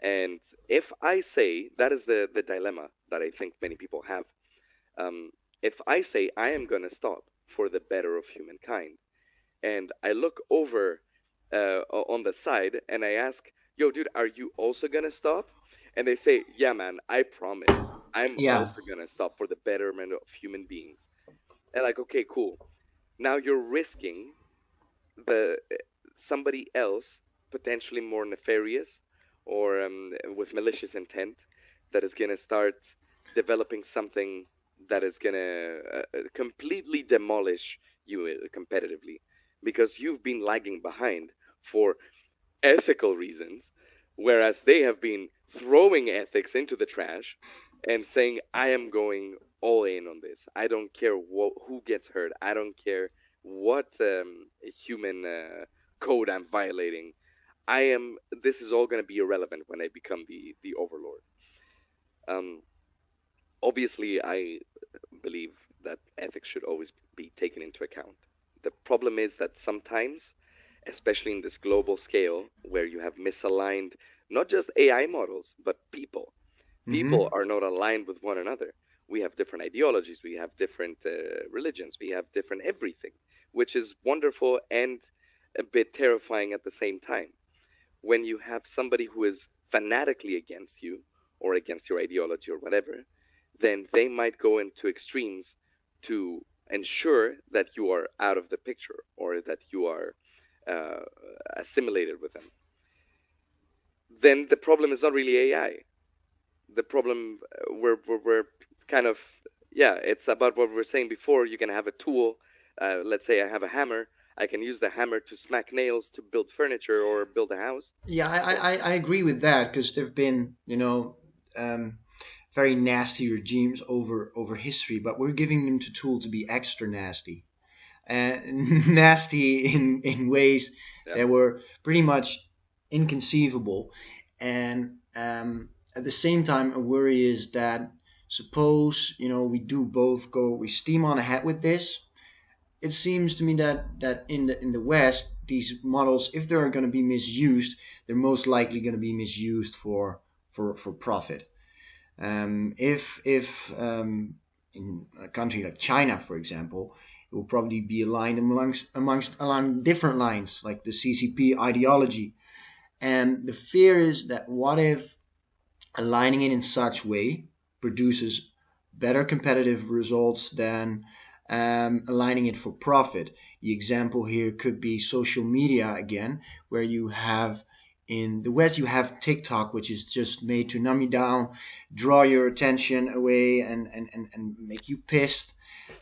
And if I say, that is the dilemma that I think many people have. If I say I am going to stop for the better of humankind, and I look over on the side and I ask, yo, dude, are you also going to stop? And they say, yeah, man, I promise. I'm yeah, also going to stop for the betterment of human beings. And like, okay, cool. Now you're risking the somebody else, potentially more nefarious or with malicious intent, that is going to start developing something that is going to completely demolish you competitively, because you've been lagging behind for ethical reasons, whereas they have been throwing ethics into the trash and saying, I am going all in on this. I don't care who gets hurt. I don't care what human code I'm violating. This is all going to be irrelevant when I become the overlord. Um, Obviously, I believe that ethics should always be taken into account. The problem is that sometimes, especially in this global scale, where you have misaligned not just AI models, but people. People Mm-hmm. are not aligned with one another. We have different ideologies, we have different religions, we have different everything, which is wonderful and a bit terrifying at the same time. When you have somebody who is fanatically against you or against your ideology or whatever, then they might go into extremes to ensure that you are out of the picture or that you are uh, assimilated with them. Then the problem is not really AI. The problem we're kind of, yeah, it's about what we were saying before. You can have a tool. Let's say I have a hammer. I can use the hammer to smack nails to build furniture or build a house. Yeah, I agree with that because there've been, um, very nasty regimes over history, but we're giving them the tool to be extra nasty and nasty in ways Yeah. that were pretty much inconceivable. And at the same time, a worry is that suppose we do both go we steam on ahead with this. It seems to me that in the West, these models, if they're going to be misused, they're most likely going to be misused for profit. If in a country like China, for example, it will probably be aligned amongst along different lines, like the CCP ideology. And the fear is that what if aligning it in such way produces better competitive results than aligning it for profit. The example here could be social media again, where you have in the West you have TikTok, which is just made to numb you down, draw your attention away, and make you pissed,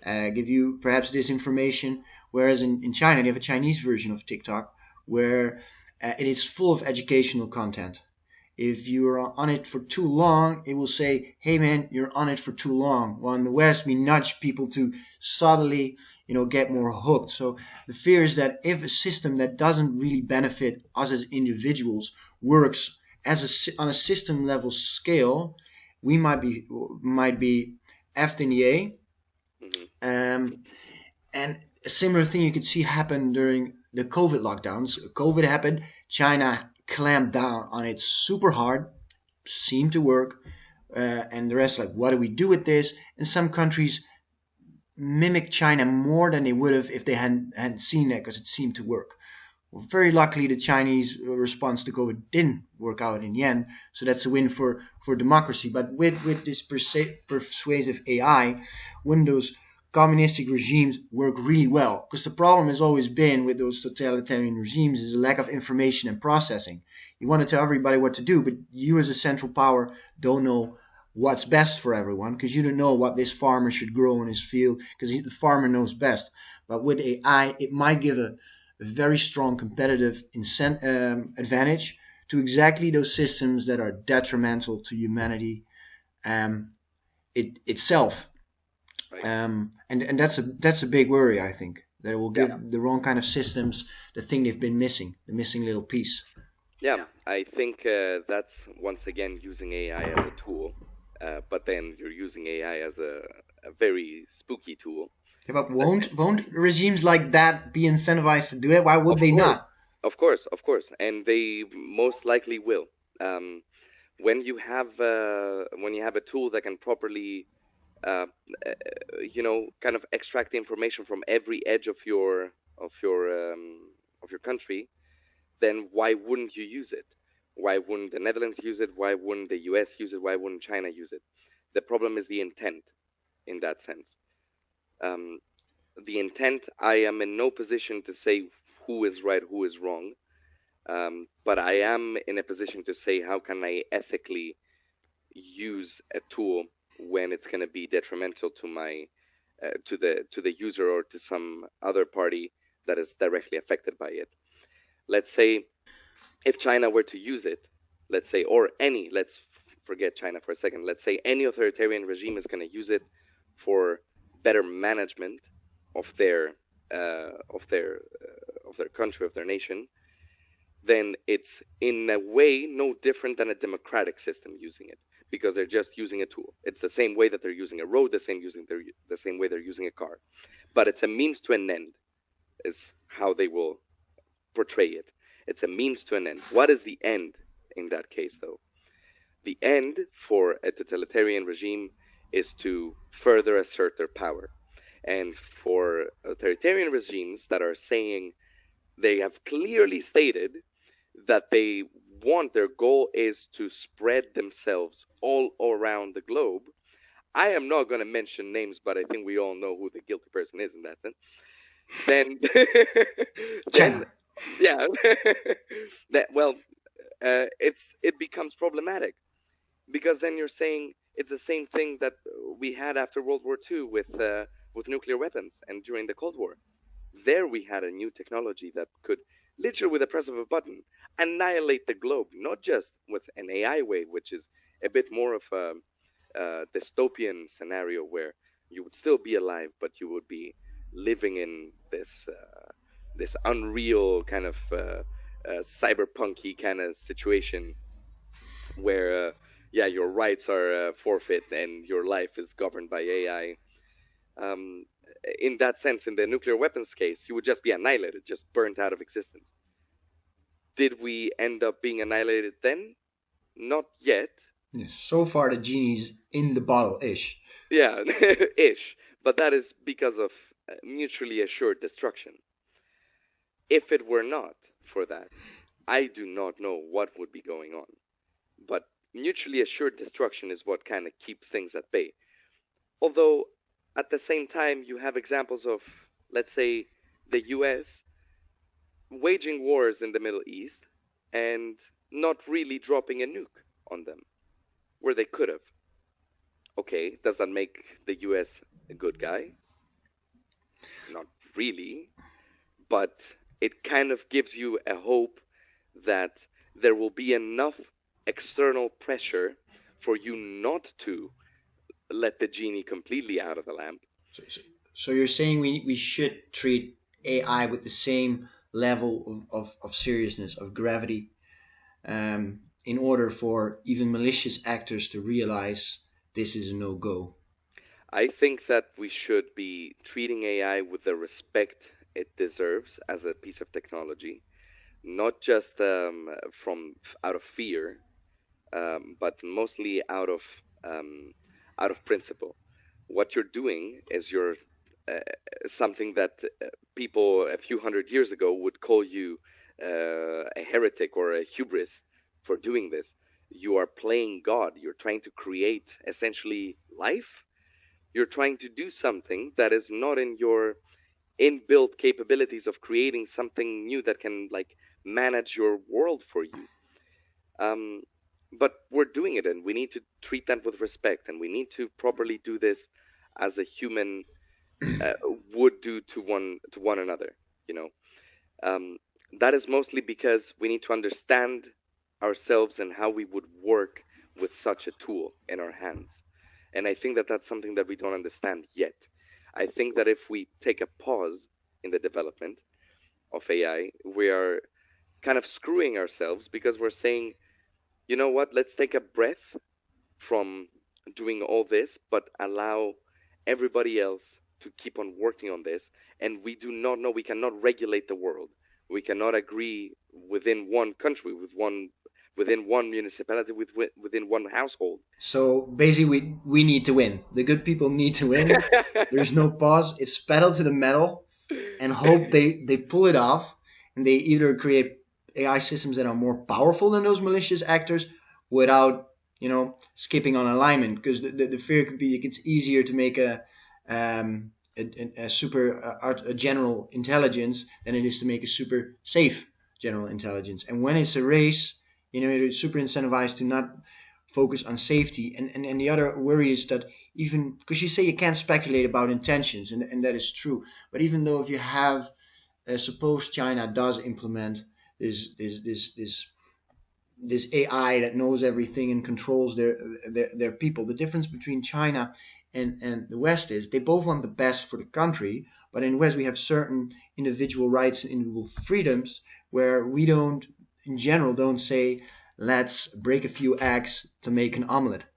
give you perhaps disinformation. Whereas in China, they have a Chinese version of TikTok where it is full of educational content. If you're on it for too long, it will say, "Hey man, you're on it for too long." While in the West, we nudge people to subtly, get more hooked. So the fear is that if a system that doesn't really benefit us as individuals works on a system level scale, we might be effed in the A. Hmm. And a similar thing you could see happen during the COVID lockdowns. COVID happened, China clamped down on it super hard, seemed to work, and the rest like, what do we do with this? And some countries mimic China more than they would have if they hadn't seen that because it seemed to work. Well, very luckily, the Chinese response to COVID didn't work out in the end, so that's a win for democracy. But with this persuasive AI, Windows communistic regimes work really well because the problem has always been with those totalitarian regimes is a lack of information and processing. You want to tell everybody what to do, but you as a central power don't know what's best for everyone because you don't know what this farmer should grow in his field because the farmer knows best. But with AI, it might give a very strong competitive advantage to exactly those systems that are detrimental to humanity itself. Right. And that's a big worry, I think, that it will Yeah. give the wrong kind of systems the thing they've been missing, the missing little piece. Yeah. I think that's once again using AI as a tool, but then you're using AI as a very spooky tool. Yeah, but won't regimes like that be incentivized to do it? Why would Of they course, not? of course, and they most likely will. Um, when you have a tool that can properly, uh, kind of extract the information from every edge of your of your country, then why wouldn't you use it? Why wouldn't the Netherlands use it? Why wouldn't the US use it? Why wouldn't China use it? The problem is the intent in that sense. Um, the intent, I am in no position to say who is right, who is wrong. But I am in a position to say how can I ethically use a tool when it's going to be detrimental to my to the user or to some other party that is directly affected by it. Let's say if China were to use it, let's say, or any, let's forget China for a second. Let's say any authoritarian regime is going to use it for better management of their of their country, of their nation, then it's in a way no different than a democratic system using it. because they're just using a tool. It's the same way that they're using a road, the same way they're using a car. But it's a means to an end, is how they will portray it. It's a means to an end. What is the end in that case, though? The end for a totalitarian regime is to further assert their power. And for authoritarian regimes that are saying, they have clearly stated that they want, their goal is to spread themselves all around the globe. I am not going to mention names, but I think we all know who the guilty person is in that sense. Then, then yeah, it becomes problematic, because then you're saying it's the same thing that we had after World War II with nuclear weapons and during the Cold War. There we had a new technology that could, literally with the press of a button, annihilate the globe, not just with an AI way, which is a bit more of a dystopian scenario where you would still be alive, but you would be living in this unreal kind of cyberpunky kind of situation where your rights are forfeit and your life is governed by AI. In that sense, in the nuclear weapons case, you would just be annihilated, just burnt out of existence. Did we end up being annihilated then? Not yet. Yes, so far the genie's in the bottle-ish. Yeah, ish. But that is because of mutually assured destruction. If it were not for that, I do not know what would be going on. But mutually assured destruction is what kind of keeps things at bay. Although, at the same time, you have examples of, let's say, the US waging wars in the Middle East and not really dropping a nuke on them, where they could have. Okay, does that make the US a good guy? Not really, but it kind of gives you a hope that there will be enough external pressure for you not to let the genie completely out of the lamp. So you're saying we should treat AI with the same level of seriousness, of gravity, in order for even malicious actors to realize this is a no-go? I think that we should be treating AI with the respect it deserves as a piece of technology, not just out of fear, but mostly out of principle. What you're doing is you're something that people a few hundred years ago would call you a heretic or a hubris for doing this. You are playing God. You're trying to create essentially life. You're trying to do something that is not in your inbuilt capabilities of creating something new that can manage your world for you. But we're doing it, and we need to treat that with respect, and we need to properly do this as a human would do to one another. That is mostly because we need to understand ourselves and how we would work with such a tool in our hands. And I think that that's something that we don't understand yet. I think that if we take a pause in the development of AI, we are kind of screwing ourselves, because we're saying, you know what, let's take a breath from doing all this, but allow everybody else to keep on working on this. And we do not know, we cannot regulate the world. We cannot agree within one country, within one municipality, within one household. So basically we need to win. The good people need to win. There's no pause. It's pedal to the metal and hope they pull it off, and they either create AI systems that are more powerful than those malicious actors without, skipping on alignment. Because the fear could be it's easier to make a general intelligence than it is to make a super safe general intelligence. And when it's a race, you're super incentivized to not focus on safety. And the other worry is that, even because you say you can't speculate about intentions, and that is true. But even though if you have, suppose China does implement this AI that knows everything and controls their people, the difference between China and the West is they both want the best for the country. But in the West, we have certain individual rights and individual freedoms where we in general don't say, let's break a few eggs to make an omelet.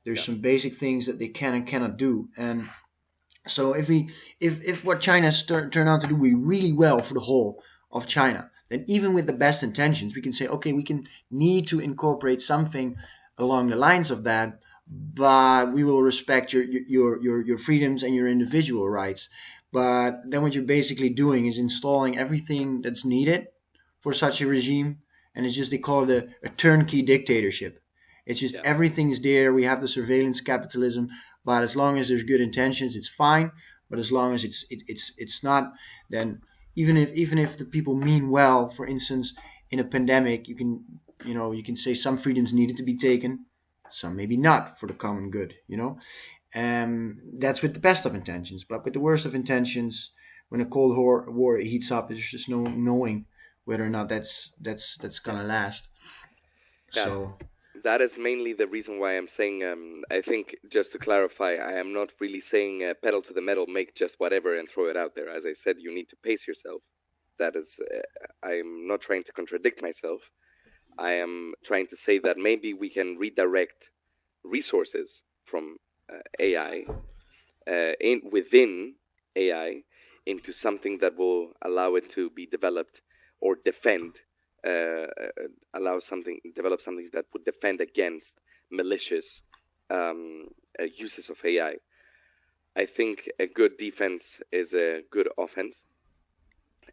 There's Yeah. some basic things that they can and cannot do. And so if what China's turned out to do really well for the whole of China, then even with the best intentions, we can say, okay, we can need to incorporate something along the lines of that, but we will respect your freedoms and your individual rights. But then what you're basically doing is installing everything that's needed for such a regime, and it's just they call it a turnkey dictatorship. It's just Yeah. everything's there. We have the surveillance capitalism, but as long as there's good intentions, it's fine. But as long as it's not, then even if the people mean well, for instance, in a pandemic, you can say some freedoms needed to be taken, some maybe not for the common good. That's with the best of intentions, but with the worst of intentions, when a cold war heats up, there's just no knowing whether or not that's Yeah. gonna last. Yeah. So That is mainly the reason why I'm saying, I think, just to clarify, I am not really saying pedal to the metal, make just whatever and throw it out there. As I said, you need to pace yourself. That is, I'm not trying to contradict myself. I am trying to say that maybe we can redirect resources from AI within AI into something that will allow it to be developed or uh, develop something that would defend against malicious uses of AI. I think a good defense is a good offense.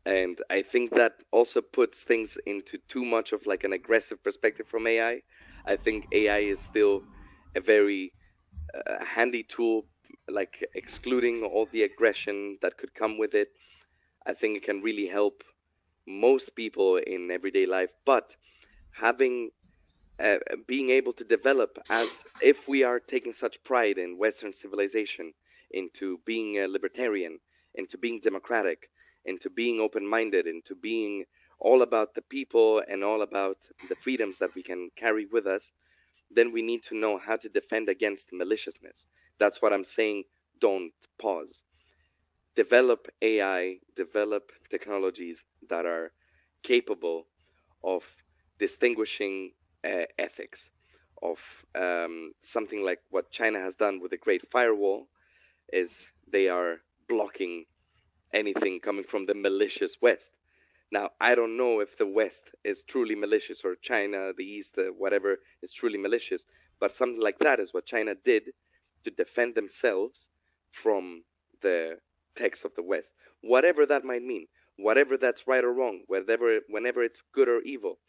And I think that also puts things into too much of like an aggressive perspective from AI. I think AI is still a very handy tool, like excluding all the aggression that could come with it. I think it can really help most people in everyday life, but having being able to develop, as if we are taking such pride in Western civilization, into being a libertarian, into being democratic, into being open-minded, into being all about the people and all about the freedoms that we can carry with us, then we need to know how to defend against maliciousness. That's what I'm saying. Don't pause. Develop AI, develop technologies that are capable of distinguishing ethics, of something like what China has done with the Great Firewall, is they are blocking anything coming from the malicious West. Now, I don't know if the West is truly malicious or China, the East, whatever, is truly malicious, but something like that is what China did to defend themselves from the techs of the West. Whatever that might mean, whatever that's right or wrong, whenever it's good or evil,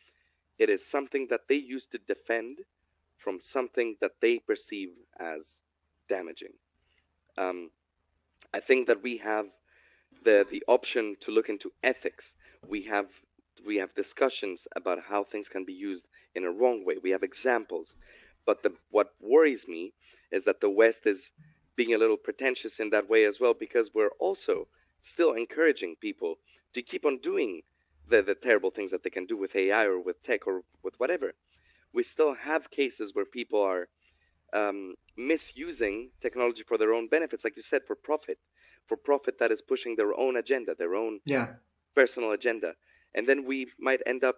it is something that they use to defend from something that they perceive as damaging. Um, I think that we have the option to look into ethics. We have we have discussions about how things can be used in a wrong way. We have examples, but what worries me is that the West is being a little pretentious in that way as well, because we're also still encouraging people to keep on doing the terrible things that they can do with AI or with tech or with whatever. We still have cases where people are misusing technology for their own benefits, like you said, for profit that is pushing their own agenda, their own yeah. personal agenda. And then we might end up,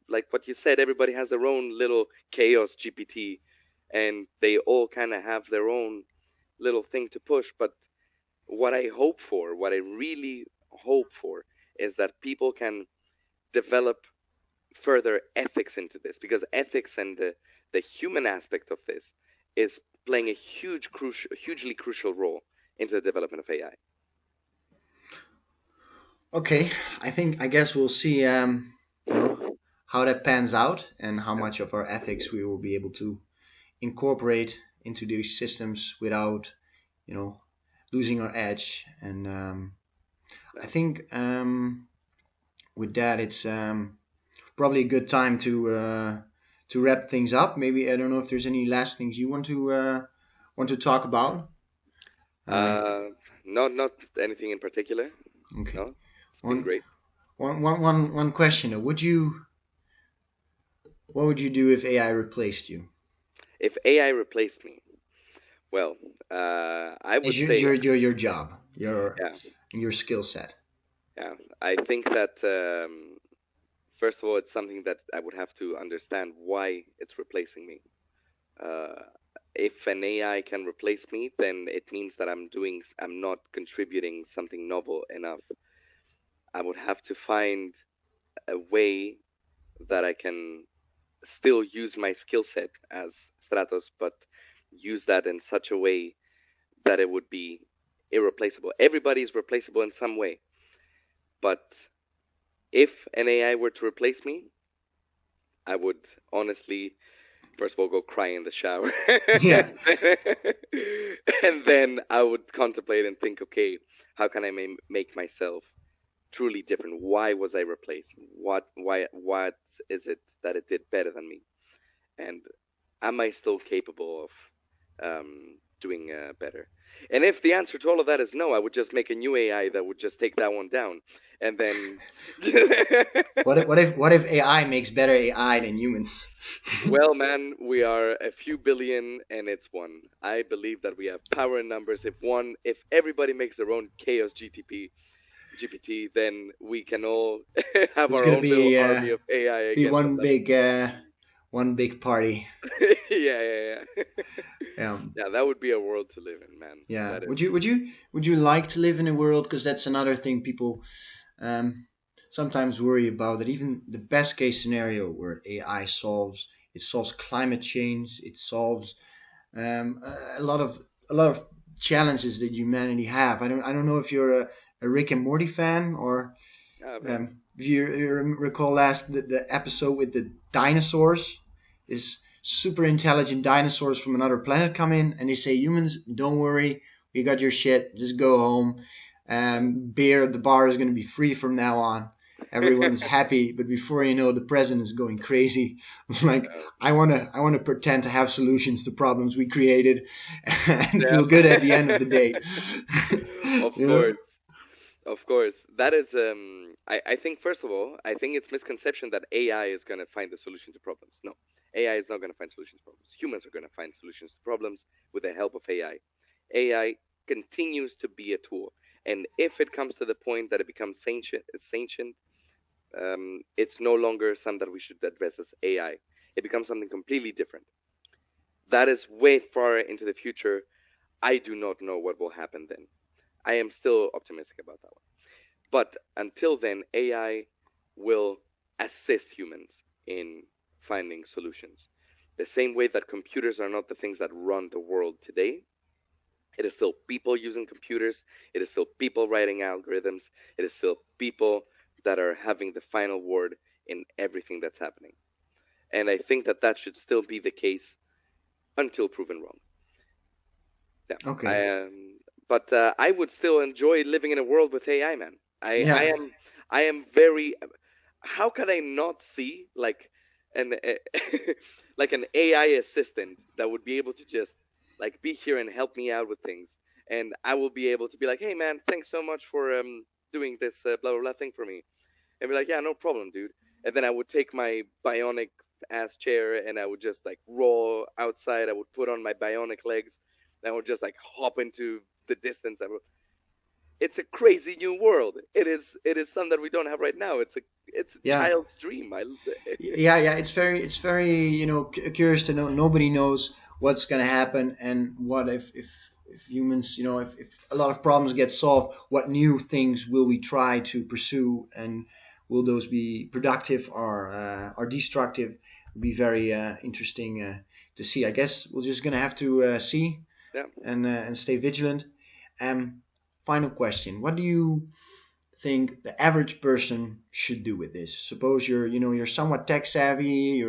like what you said, everybody has their own little chaos GPT, and they all kind of have their own little thing to push. But what I really hope for, is that people can develop further ethics into this, because ethics and the human aspect of this is playing a hugely crucial role into the development of AI. Okay, I guess we'll see how that pans out and how Yeah. much of our ethics we will be able to incorporate into these systems without you know losing our edge. And I Yeah. think with that it's probably a good time to wrap things up. Maybe I don't know if there's any last things you want to talk about. Uh, Uh, not anything in particular. okay. No, it's been One, great. one question though. What would you do if AI replaced you? If AI replaced me, well, I Is would say, your job, yeah, your skill set? yeah. I think that first of all, it's something that I would have to understand why it's replacing me. Uh, if an AI can replace me, then it means that I'm not contributing something novel enough. I would have to find a way that I can still use my skill set as Stratos, but use that in such a way that it would be irreplaceable. Everybody is replaceable in some way. But if an AI were to replace me, I would honestly, first of all, go cry in the shower. Yeah. And then I would contemplate and think, okay, how can I make myself truly different? Why was I replaced? What is it that it did better than me? And am I still capable of doing better? And if the answer to all of that is no, I would just make a new AI that would just take that one down, and then. What if AI makes better AI than humans? Well, man, we are a few billion, and it's one. I believe that we have power in numbers. If everybody makes their own chaos GPT, then we can all have It's our gonna own little be army of AI be against one big party. yeah. Yeah. Yeah, that would be a world to live in, man. Yeah. That Would is. you like to live in a world? Because that's another thing people sometimes worry about. That even the best case scenario where AI solves climate change. It solves a lot of challenges that humanity have. I don't know if you're a Rick and Morty fan or Man. if you recall the episode with the dinosaurs. Is super intelligent dinosaurs from another planet come in and they say, humans, don't worry, we got your shit, just go home. Beer at the bar is going to be free from now on. Everyone's happy, but before you know, the president is going crazy. Like, I want to pretend to have solutions to problems we created and Yeah. feel good at the end of the day. Of You know? course. Of course. That is I think first of all, I think it's misconception that AI is gonna find the solution to problems. No. AI is not gonna find solutions to problems. Humans are gonna find solutions to problems with the help of AI. AI continues to be a tool. And if it comes to the point that it becomes sentient, it's no longer something that we should address as AI. It becomes something completely different. That is way far into the future. I do not know what will happen then. I am still optimistic about that one. But until then, AI will assist humans in finding solutions. The same way that computers are not the things that run the world today, it is still people using computers. It is still people writing algorithms. It is still people that are having the final word in everything that's happening. And I think that should still be the case until proven wrong. Yeah. Okay. But I would still enjoy living in a world with AI, man. Yeah. I am very. How can I not see like an like an AI assistant that would be able to just like be here and help me out with things, and I will be able to be like, hey, man, thanks so much for doing this blah blah blah thing for me, and be like, yeah, no problem, dude. And then I would take my bionic ass chair and I would just like roll outside. I would put on my bionic legs. And I would just like hop into the distance. It's a crazy new world. It is something that we don't have right now. It's a Yeah. child's dream. Yeah. It's very curious to know. Nobody knows what's going to happen, and what if humans, if a lot of problems get solved, what new things will we try to pursue, and will those be productive or destructive? Will be very interesting to see. I guess we're just going to have to see Yeah. and stay vigilant. Final question: what do you think the average person should do with this? Suppose you're somewhat tech savvy,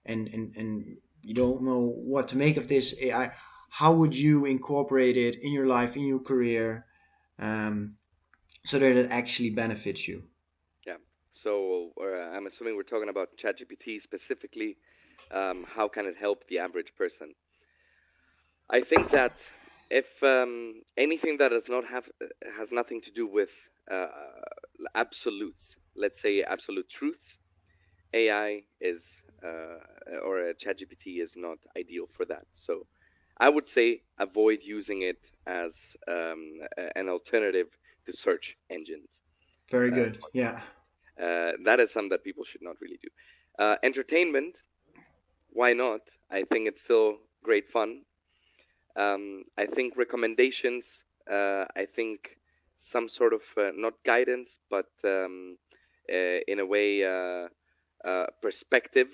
and you don't know what to make of this AI. How would you incorporate it in your life, in your career, so that it actually benefits you? Yeah. So I'm assuming we're talking about ChatGPT specifically. How can it help the average person? I think that if anything that does not have has nothing to do with absolutes, let's say absolute truths, AI is or a ChatGPT is not ideal for that. So I would say avoid using it as an alternative to search engines. Very good. Yeah. That is something that people should not really do. Entertainment, why not? I think it's still great fun. I think recommendations. I think some sort of not guidance, but in a way perspective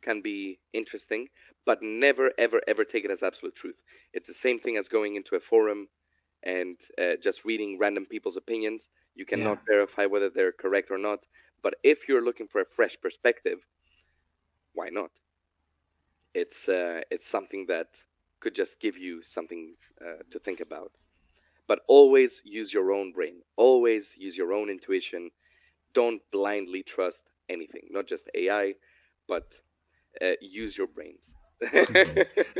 can be interesting, but never, ever, ever take it as absolute truth. It's the same thing as going into a forum and just reading random people's opinions. You cannot verify whether they're correct or not. But if you're looking for a fresh perspective, why not? It's something that could just give you something to think about. But always use your own brain. Always use your own intuition. Don't blindly trust anything, not just AI, but use your brains.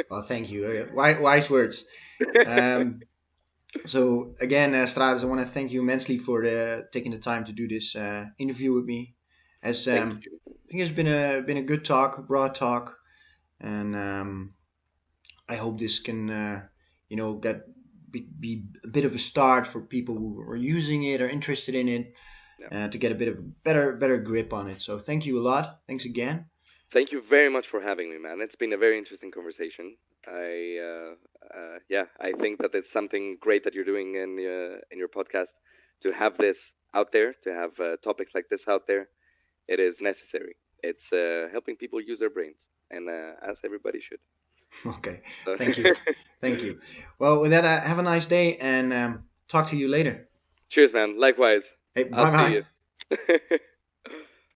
Well, thank you. Wise words. So again, Stratos, I want to thank you immensely for taking the time to do this interview with me. As I think it's been a good talk, a broad talk, and I hope this can be a bit of a start for people who are using it or interested in it to get a bit of better grip on it. So thank you a lot. Thanks again. Thank you very much for having me, man. It's been a very interesting conversation. I think that it's something great that you're doing in your podcast to have this out there, to have topics like this out there. It is necessary. It's helping people use their brains, and as everybody should. Okay, thank you. Thank you. Well, with that, have a nice day and talk to you later. Cheers, man. Likewise. Hey, bye-bye. I'll see you.